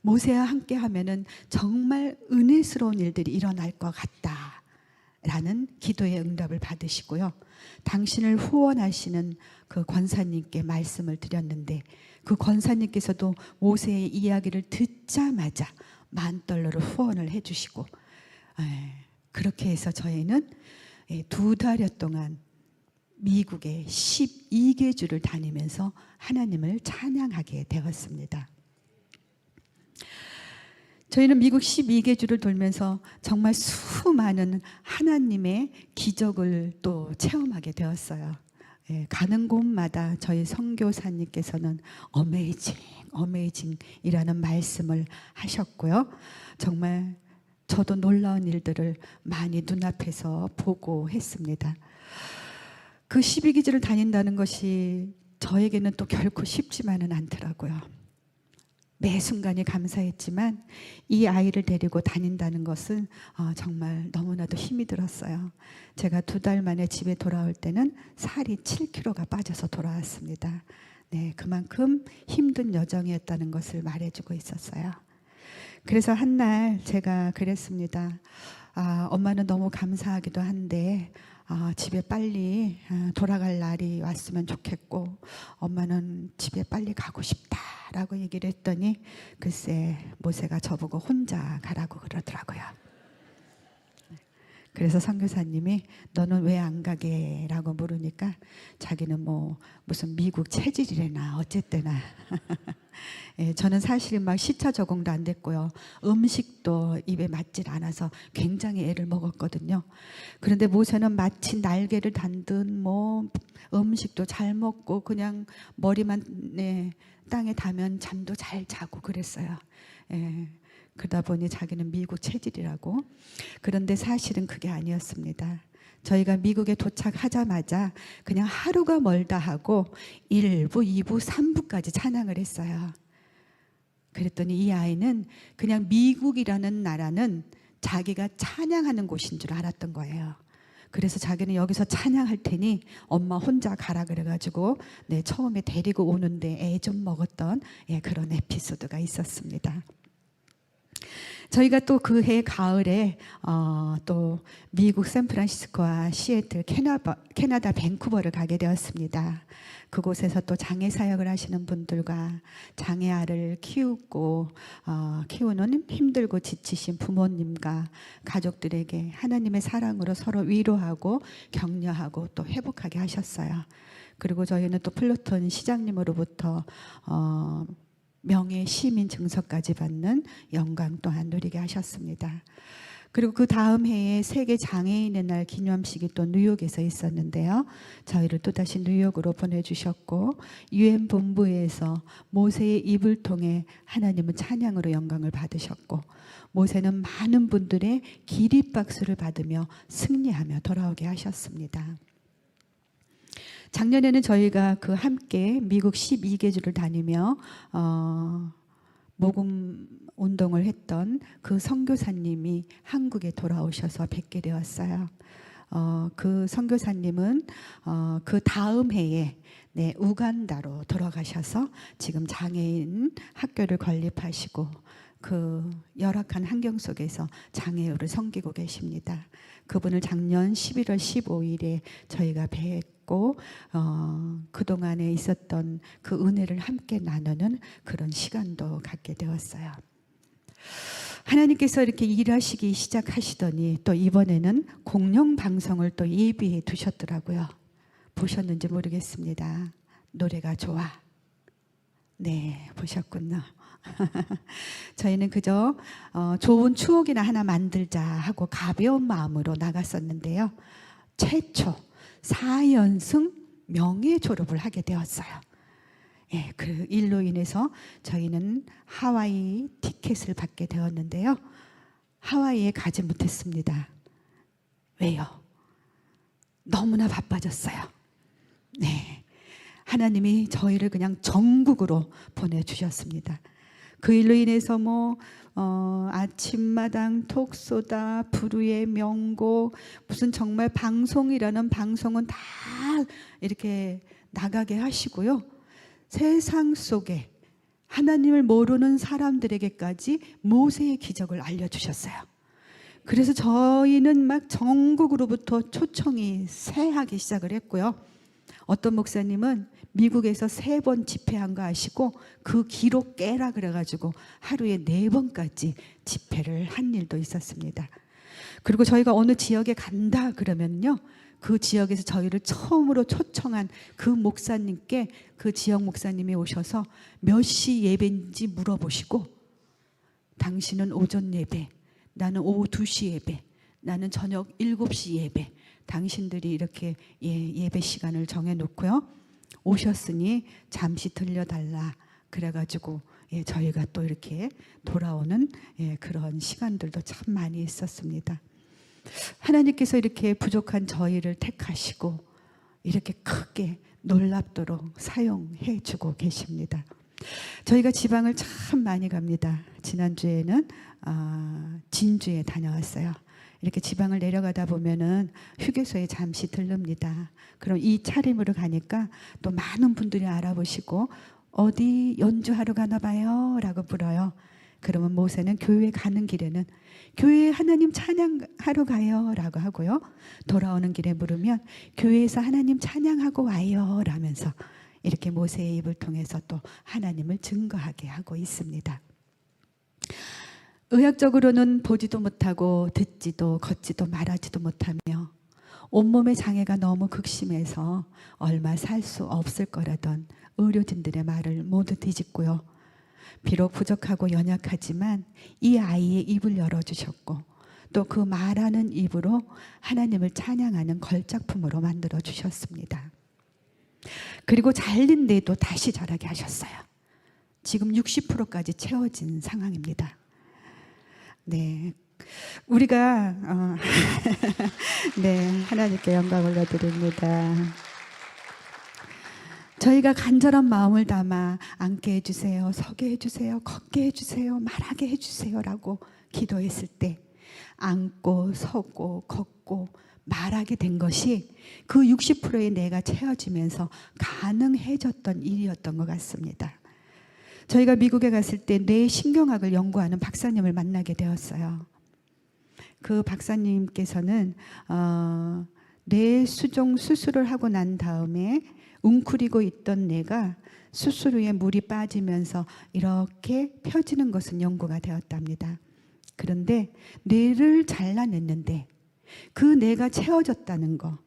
Speaker 1: 모세와 함께 하면은 정말 은혜스러운 일들이 일어날 것 같다라는 기도의 응답을 받으시고요. 당신을 후원하시는 그 권사님께 말씀을 드렸는데 그 권사님께서도 모세의 이야기를 듣자마자 $10,000를 후원을 해주시고, 그렇게 해서 저희는 2달여 동안 미국의 12개주를 다니면서 하나님을 찬양하게 되었습니다. 저희는 미국 12개주를 돌면서 정말 수많은 하나님의 기적을 또 체험하게 되었어요. 가는 곳마다 저희 선교사님께서는 어메이징이라는 말씀을 하셨고요. 정말 저도 놀라운 일들을 많이 눈앞에서 보고 했습니다. 그 12기지를 다닌다는 것이 저에게는 또 결코 쉽지만은 않더라고요. 매 순간이 감사했지만 이 아이를 데리고 다닌다는 것은 정말 너무나도 힘이 들었어요. 제가 2달 만에 집에 돌아올 때는 살이 7kg가 빠져서 돌아왔습니다. 그만큼 힘든 여정이었다는 것을 말해주고 있었어요. 그래서 한날 제가 그랬습니다. 엄마는 너무 감사하기도 한데 집에 빨리 돌아갈 날이 왔으면 좋겠고 엄마는 집에 빨리 가고 싶다라고 얘기를 했더니 글쎄 모세가 저보고 혼자 가라고 그러더라고요. 그래서 선교사님이 너는 왜 안 가게? 라고 물으니까 자기는 무슨 미국 체질이래나 어쨌대나 저는 사실 막 시차 적응도 안 됐고요. 음식도 입에 맞질 않아서 굉장히 애를 먹었거든요. 그런데 모세는 마치 날개를 단 듯 음식도 잘 먹고 그냥 머리만 땅에 닿으면 잠도 잘 자고 그랬어요. 그러다 보니 자기는 미국 체질이라고. 그런데 사실은 그게 아니었습니다. 저희가 미국에 도착하자마자 그냥 하루가 멀다 하고 1부, 2부, 3부까지 찬양을 했어요. 그랬더니 이 아이는 그냥 미국이라는 나라는 자기가 찬양하는 곳인 줄 알았던 거예요. 그래서 자기는 여기서 찬양할 테니 엄마 혼자 가라 그래가지고 처음에 데리고 오는데 애 좀 먹었던 그런 에피소드가 있었습니다. 저희가 또 그 해 가을에 또 미국 샌프란시스코와 시애틀, 캐나다 밴쿠버를 가게 되었습니다. 그곳에서 또 장애 사역을 하시는 분들과 장애아를 키우는 힘들고 지치신 부모님과 가족들에게 하나님의 사랑으로 서로 위로하고 격려하고 또 회복하게 하셨어요. 그리고 저희는 또 플루톤 시장님으로부터 명예 시민 증서까지 받는 영광 또한 누리게 하셨습니다. 그리고 그 다음 해에 세계 장애인의 날 기념식이 또 뉴욕에서 있었는데요. 저희를 또다시 뉴욕으로 보내주셨고 UN 본부에서 모세의 입을 통해 하나님은 찬양으로 영광을 받으셨고 모세는 많은 분들의 기립박수를 받으며 승리하며 돌아오게 하셨습니다. 작년에는 저희가 그 함께 미국 12개주를 다니며 복음 운동을 했던 그 선교사님이 한국에 돌아오셔서 뵙게 되었어요. 그 선교사님은 그 다음 해에 우간다로 돌아가셔서 지금 장애인 학교를 건립하시고 그 열악한 환경 속에서 장애우를 섬기고 계십니다. 그분을 작년 11월 15일에 저희가 뵙고 그동안에 있었던 그 은혜를 함께 나누는 그런 시간도 갖게 되었어요. 하나님께서 이렇게 일하시기 시작하시더니 또 이번에는 공영 방송을 또 예비해 두셨더라고요. 보셨는지 모르겠습니다. 노래가 좋아. 네, 보셨군요. 저희는 그저 좋은 추억이나 하나 만들자 하고 가벼운 마음으로 나갔었는데요. 최초 4연승 명예 졸업을 하게 되었어요. 예, 그 일로 인해서 저희는 하와이 티켓을 받게 되었는데요. 하와이에 가지 못했습니다. 왜요? 너무나 바빠졌어요. 네, 하나님이 저희를 그냥 전국으로 보내주셨습니다. 그 일로 인해서 아침마당 톡소다 부르의 명곡 무슨 정말 방송이라는 방송은 다 이렇게 나가게 하시고요. 세상 속에 하나님을 모르는 사람들에게까지 모세의 기적을 알려주셨어요. 그래서 저희는 막 전국으로부터 초청이 새하기 시작을 했고요. 어떤 목사님은 미국에서 3번 집회한 거 아시고 그 기록 깨라 그래가지고 하루에 4번까지 집회를 한 일도 있었습니다. 그리고 저희가 어느 지역에 간다 그러면요, 그 지역에서 저희를 처음으로 초청한 그 목사님께 그 지역 목사님이 오셔서 몇 시 예배인지 물어보시고, 당신은 오전 예배, 나는 오후 2시 예배, 나는 저녁 7시 예배, 당신들이 이렇게 예배 시간을 정해놓고요, 오셨으니 잠시 들려달라 그래가지고 저희가 또 이렇게 돌아오는 그런 시간들도 참 많이 있었습니다. 하나님께서 이렇게 부족한 저희를 택하시고 이렇게 크게 놀랍도록 사용해 주고 계십니다. 저희가 지방을 참 많이 갑니다. 지난주에는 진주에 다녀왔어요. 이렇게 지방을 내려가다 보면은 휴게소에 잠시 들릅니다. 그럼 이 차림으로 가니까 또 많은 분들이 알아보시고 어디 연주하러 가나 봐요 라고 물어요. 그러면 모세는 교회 가는 길에는 교회에 하나님 찬양하러 가요 라고 하고요, 돌아오는 길에 물으면 교회에서 하나님 찬양하고 와요 라면서 이렇게 모세의 입을 통해서 또 하나님을 증거하게 하고 있습니다. 의학적으로는 보지도 못하고 듣지도 걷지도 말하지도 못하며 온몸의 장애가 너무 극심해서 얼마 살 수 없을 거라던 의료진들의 말을 모두 뒤집고요, 비록 부족하고 연약하지만 이 아이의 입을 열어주셨고 또 그 말하는 입으로 하나님을 찬양하는 걸작품으로 만들어 주셨습니다. 그리고 잘린데도 다시 자라게 하셨어요. 지금 60%까지 채워진 상황입니다. 네, 우리가 네, 하나님께 영광 올려드립니다. 저희가 간절한 마음을 담아 앉게 해주세요, 서게 해주세요, 걷게 해주세요, 말하게 해주세요 라고 기도했을 때 앉고 서고 걷고 말하게 된 것이 그 60%의 내가 채워지면서 가능해졌던 일이었던 것 같습니다. 저희가 미국에 갔을 때 뇌신경학을 연구하는 박사님을 만나게 되었어요. 그 박사님께서는 뇌수종 수술을 하고 난 다음에 웅크리고 있던 뇌가 수술 후에 물이 빠지면서 이렇게 펴지는 것은 연구가 되었답니다. 그런데 뇌를 잘라냈는데 그 뇌가 채워졌다는 거,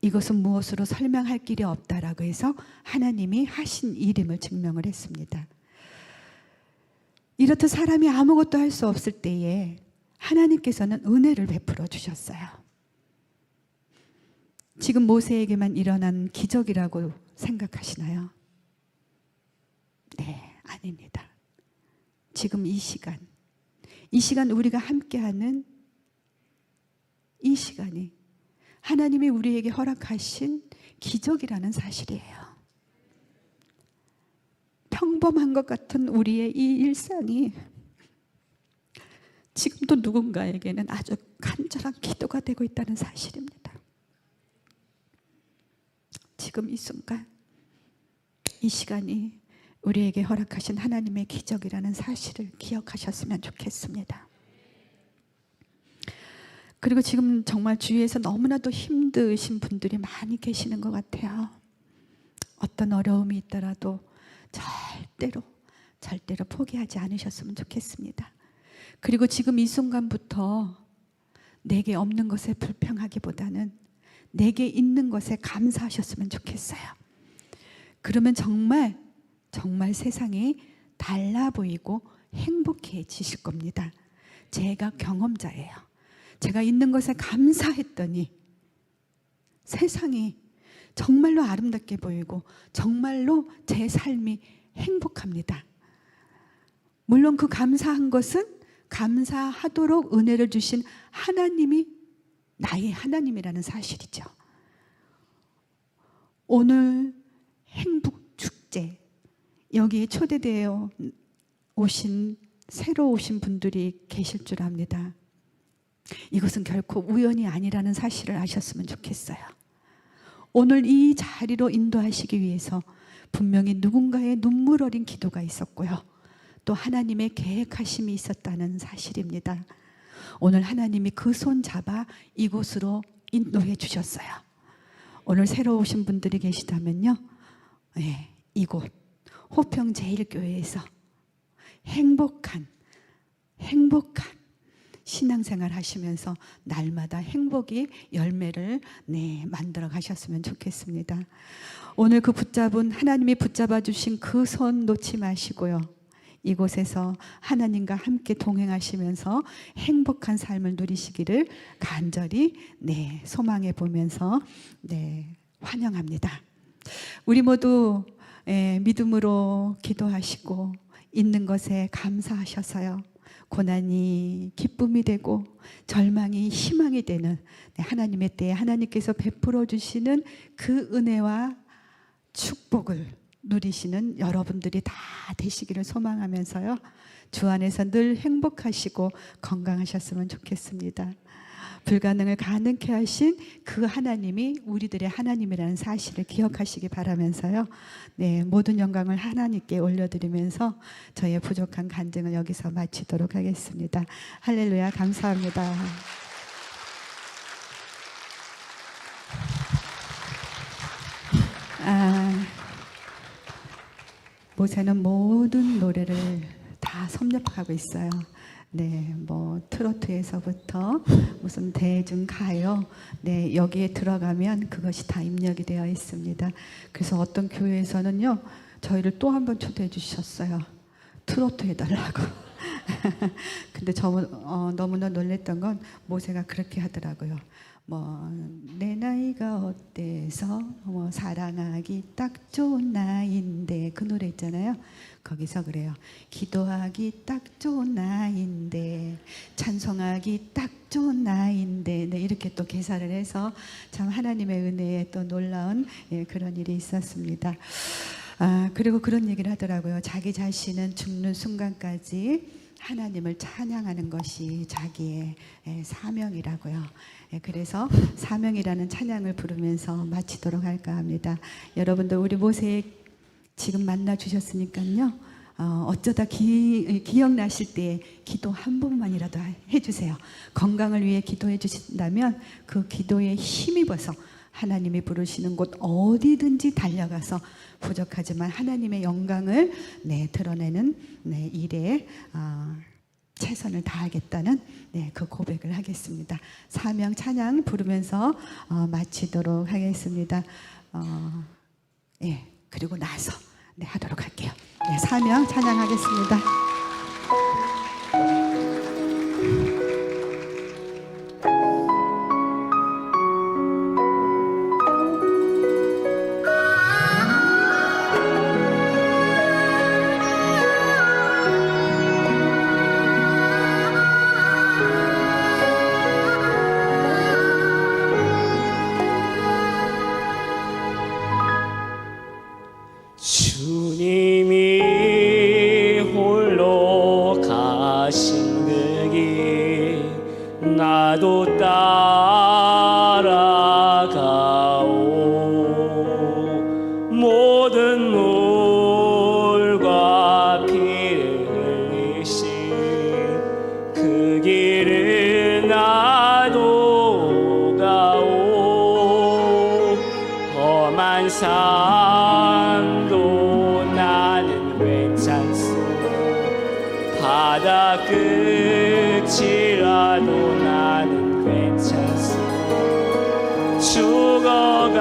Speaker 1: 이것은 무엇으로 설명할 길이 없다라고 해서 하나님이 하신 일임을 증명을 했습니다. 이렇듯 사람이 아무것도 할 수 없을 때에 하나님께서는 은혜를 베풀어 주셨어요. 지금 모세에게만 일어난 기적이라고 생각하시나요? 네, 아닙니다. 지금 이 시간 우리가 함께하는 이 시간이 하나님이 우리에게 허락하신 기적이라는 사실이에요. 평범한 것 같은 우리의 이 일상이 지금도 누군가에게는 아주 간절한 기도가 되고 있다는 사실입니다. 지금 이 순간, 이 시간이 우리에게 허락하신 하나님의 기적이라는 사실을 기억하셨으면 좋겠습니다. 그리고 지금 정말 주위에서 너무나도 힘드신 분들이 많이 계시는 것 같아요. 어떤 어려움이 있더라도 절대로 포기하지 않으셨으면 좋겠습니다. 그리고 지금 이 순간부터 내게 없는 것에 불평하기보다는 내게 있는 것에 감사하셨으면 좋겠어요. 그러면 정말 세상이 달라 보이고 행복해지실 겁니다. 제가 경험자예요. 제가 있는 것에 감사했더니 세상이 정말로 아름답게 보이고 정말로 제 삶이 행복합니다. 물론 그 감사한 것은 감사하도록 은혜를 주신 하나님이 나의 하나님이라는 사실이죠. 오늘 행복축제, 여기에 초대되어 오신 새로 오신 분들이 계실 줄 압니다. 이것은 결코 우연이 아니라는 사실을 아셨으면 좋겠어요. 오늘 이 자리로 인도하시기 위해서 분명히 누군가의 눈물 어린 기도가 있었고요. 또 하나님의 계획하심이 있었다는 사실입니다. 오늘 하나님이 그 손 잡아 이곳으로 인도해 주셨어요. 오늘 새로 오신 분들이 계시다면요, 이곳 호평 제일교회에서 행복한 신앙생활 하시면서 날마다 행복이 열매를 만들어 가셨으면 좋겠습니다. 오늘 그 하나님이 붙잡아 주신 그 손 놓지 마시고요. 이곳에서 하나님과 함께 동행하시면서 행복한 삶을 누리시기를 간절히 소망해 보면서 환영합니다. 우리 모두 믿음으로 기도하시고 있는 것에 감사하셔서요. 고난이 기쁨이 되고 절망이 희망이 되는 하나님의 때에 하나님께서 베풀어 주시는 그 은혜와 축복을 누리시는 여러분들이 다 되시기를 소망하면서요. 주 안에서 늘 행복하시고 건강하셨으면 좋겠습니다. 불가능을 가능케 하신 그 하나님이 우리들의 하나님이라는 사실을 기억하시기 바라면서요. 모든 영광을 하나님께 올려드리면서 저의 부족한 간증을 여기서 마치도록 하겠습니다. 할렐루야, 감사합니다. 모세는 모든 노래를 다 섭렵하고 있어요. 트로트에서부터 무슨 대중 가요, 여기에 들어가면 그것이 다 입력이 되어 있습니다. 그래서 어떤 교회에서는요, 저희를 또 한 번 초대해 주셨어요. 트로트 해달라고. 근데 너무나 놀랬던 건 모세가 그렇게 하더라고요. 내 나이가 어때서 사랑하기 딱 좋은 나이인데, 그 노래 있잖아요. 거기서 그래요. 기도하기 딱 좋은 나이인데, 찬송하기 딱 좋은 나이인데, 이렇게 또 계산을 해서 참 하나님의 은혜에 또 놀라운 그런 일이 있었습니다. 그리고 그런 얘기를 하더라고요. 자기 자신은 죽는 순간까지 하나님을 찬양하는 것이 자기의 사명이라고요. 그래서 사명이라는 찬양을 부르면서 마치도록 할까 합니다. 여러분들, 우리 모세 지금 만나 주셨으니까요. 어쩌다 기억나실 때 기도 한 번만이라도 해주세요. 건강을 위해 기도해 주신다면 그 기도에 힘입어서 하나님이 부르시는 곳 어디든지 달려가서 부족하지만 하나님의 영광을 드러내는 일에 최선을 다하겠다는 그 고백을 하겠습니다. 사명 찬양 부르면서 마치도록 하겠습니다. 그리고 나서 하도록 할게요. 사명 찬양하겠습니다.
Speaker 2: 주님이 홀로 가신 그 길 나도 따라가오. 모든 물과 피를 흘리신 그 길을 나도 가오. 험한 삶도 나는 괜찮소. 바다 끝이라도 나는 괜찮소. 죽어가는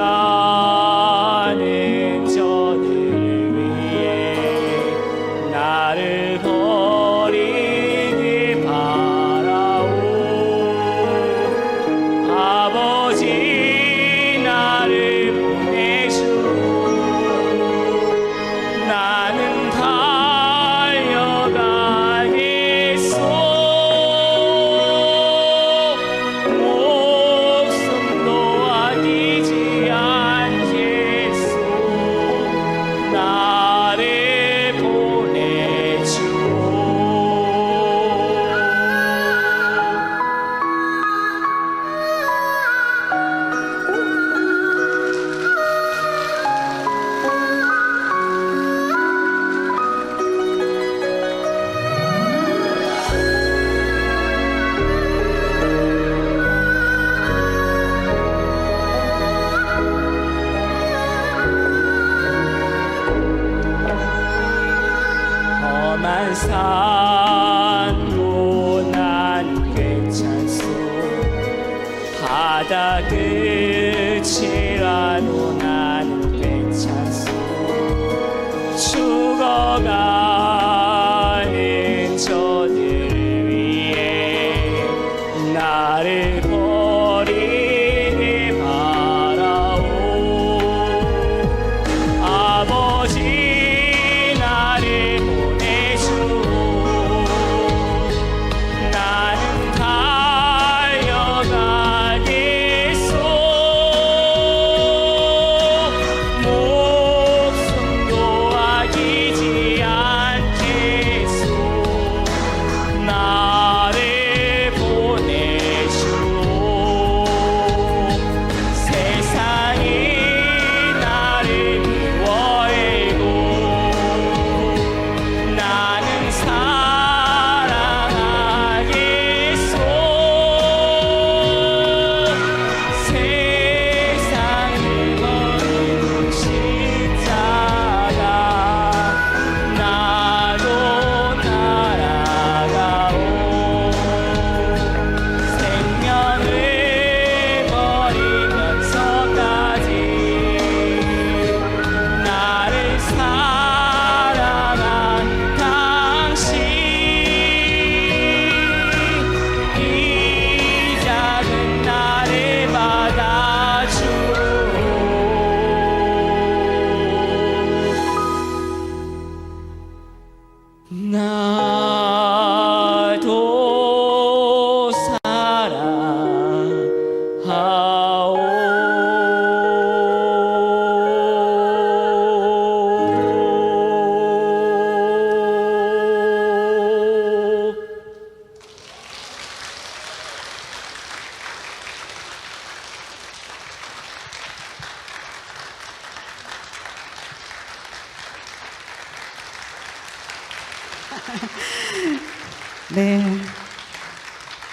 Speaker 2: 저들을 위해 나를 버리길 바라오. 아버지 나를 보내주오. 나는 달려가겠소. 목숨도 아끼지 않겠소. 나를 보내주오. 험한 산도 난 괜찮소. 바다 끝이라도 나는 괜찮소. 죽어가는 저들을 위해 나를 버리길 바라오. 아버지 나를 보내주오. 나는 달려가겠소. 목숨도 아끼지 않겠소. 나를 보내주오. 세상이 나를 미워해도 나는 사랑하겠소. 세상을 버리고 십자가 나도 날아가오. 생명을 버리면서까지 나를 사랑한 당신. 이 작은 나를 받아주오. 나도 사랑하오.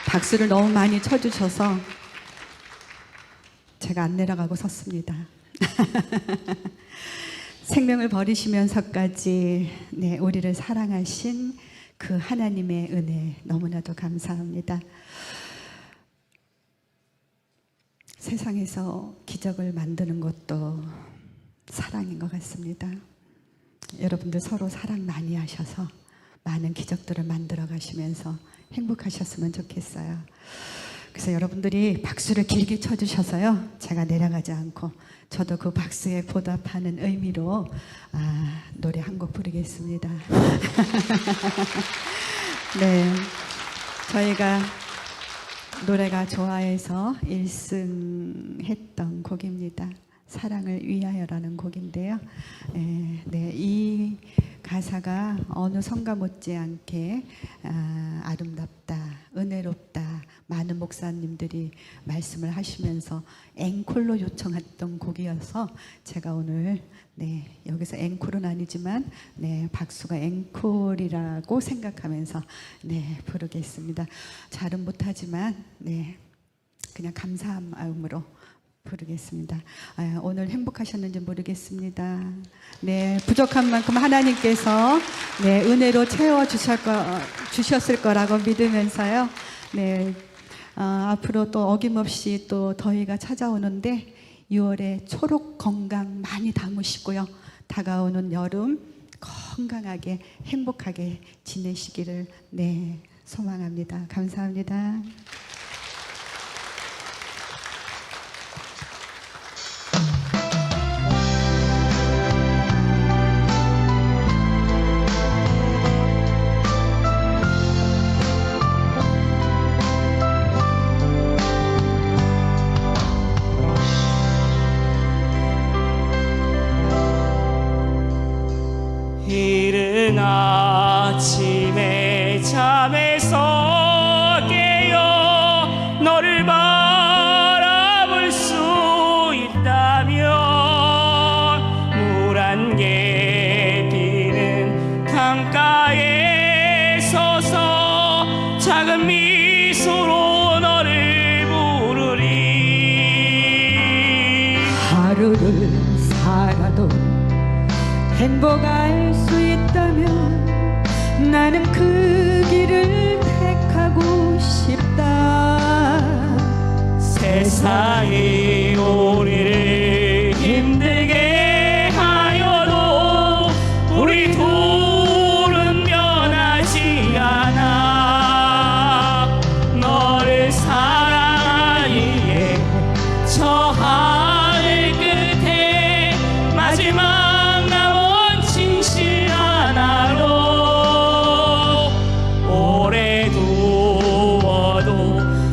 Speaker 1: 박수를 너무 많이 쳐주셔서 제가 안 내려가고 섰습니다. 생명을 버리시면서까지 우리를 사랑하신 그 하나님의 은혜 너무나도 감사합니다. 세상에서 기적을 만드는 것도 사랑인 것 같습니다. 여러분들 서로 사랑 많이 하셔서 많은 기적들을 만들어 가시면서 행복하셨으면 좋겠어요. 그래서 여러분들이 박수를 길게 쳐주셔서요, 제가 내려가지 않고 저도 그 박수에 보답하는 의미로 노래 한 곡 부르겠습니다. 네, 저희가 노래가 좋아해서 1승 했던 곡입니다. 사랑을 위하여라는 곡인데요. 네, 이 가사가 어느 성가 못지않게 아름답다, 은혜롭다, 많은 목사님들이 말씀을 하시면서 앵콜로 요청했던 곡이어서 제가 오늘 여기서 앵콜은 아니지만 박수가 앵콜이라고 생각하면서 부르겠습니다. 잘은 못하지만 그냥 감사한 마음으로 부르겠습니다. 오늘 행복하셨는지 모르겠습니다. 부족한 만큼 하나님께서 은혜로 채워 주셨을 거라고 믿으면서요. 앞으로 또 어김없이 또 더위가 찾아오는데 6월에 초록 건강 많이 담으시고요. 다가오는 여름 건강하게 행복하게 지내시기를 소망합니다. 감사합니다.
Speaker 2: 이른 아침에 잠에서 깨어 너를 바라볼 수 있다면 물 한 개 비는 강가에 서서 작은 미소로 너를 부르리.
Speaker 1: 하루를 살아도 행복할 수 있다면 나는 그 길을 택하고 싶다.
Speaker 2: 세상이 우리를 힘들게 하여도 우리 둘은 변하지 않아. 너를 사랑하기에 저 하늘 끝에 마지막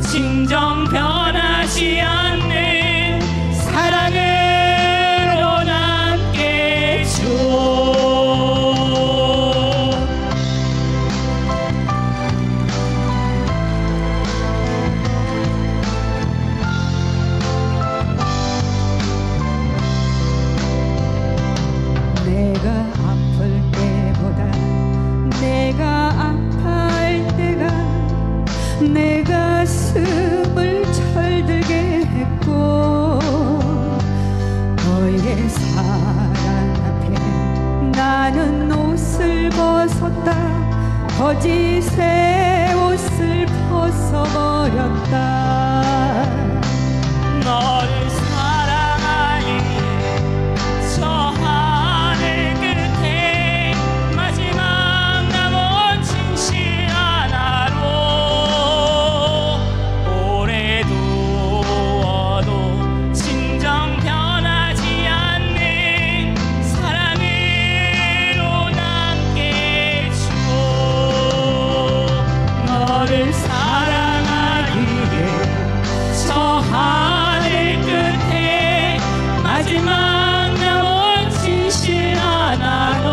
Speaker 2: 진정 변하지 않는 사랑으로 남게 줘.
Speaker 1: 내가 아플 때보다 내가 아파할 때가 내 가슴을 철들게 했고 너의 사랑 앞에 나는 옷을 벗었다. 거짓의 옷을 벗어버렸다.
Speaker 2: 너를 사랑하기에 저 하늘 끝에 마지막 남은 진실 하나로 오래 두어도 진정 변하지 않는 사랑으로 남게 줘. 너를 사랑하기에 저 하늘 끝에 마지막 남은 진실 하나로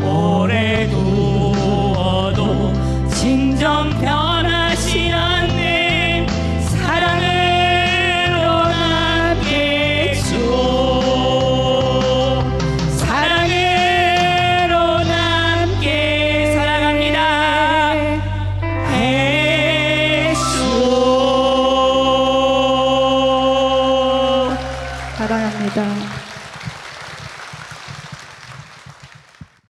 Speaker 2: 오래 두어도 진정 변하지 않는 사랑으로 남게 줘. 사랑으로 남게 사랑합니다.
Speaker 1: 사랑합니다.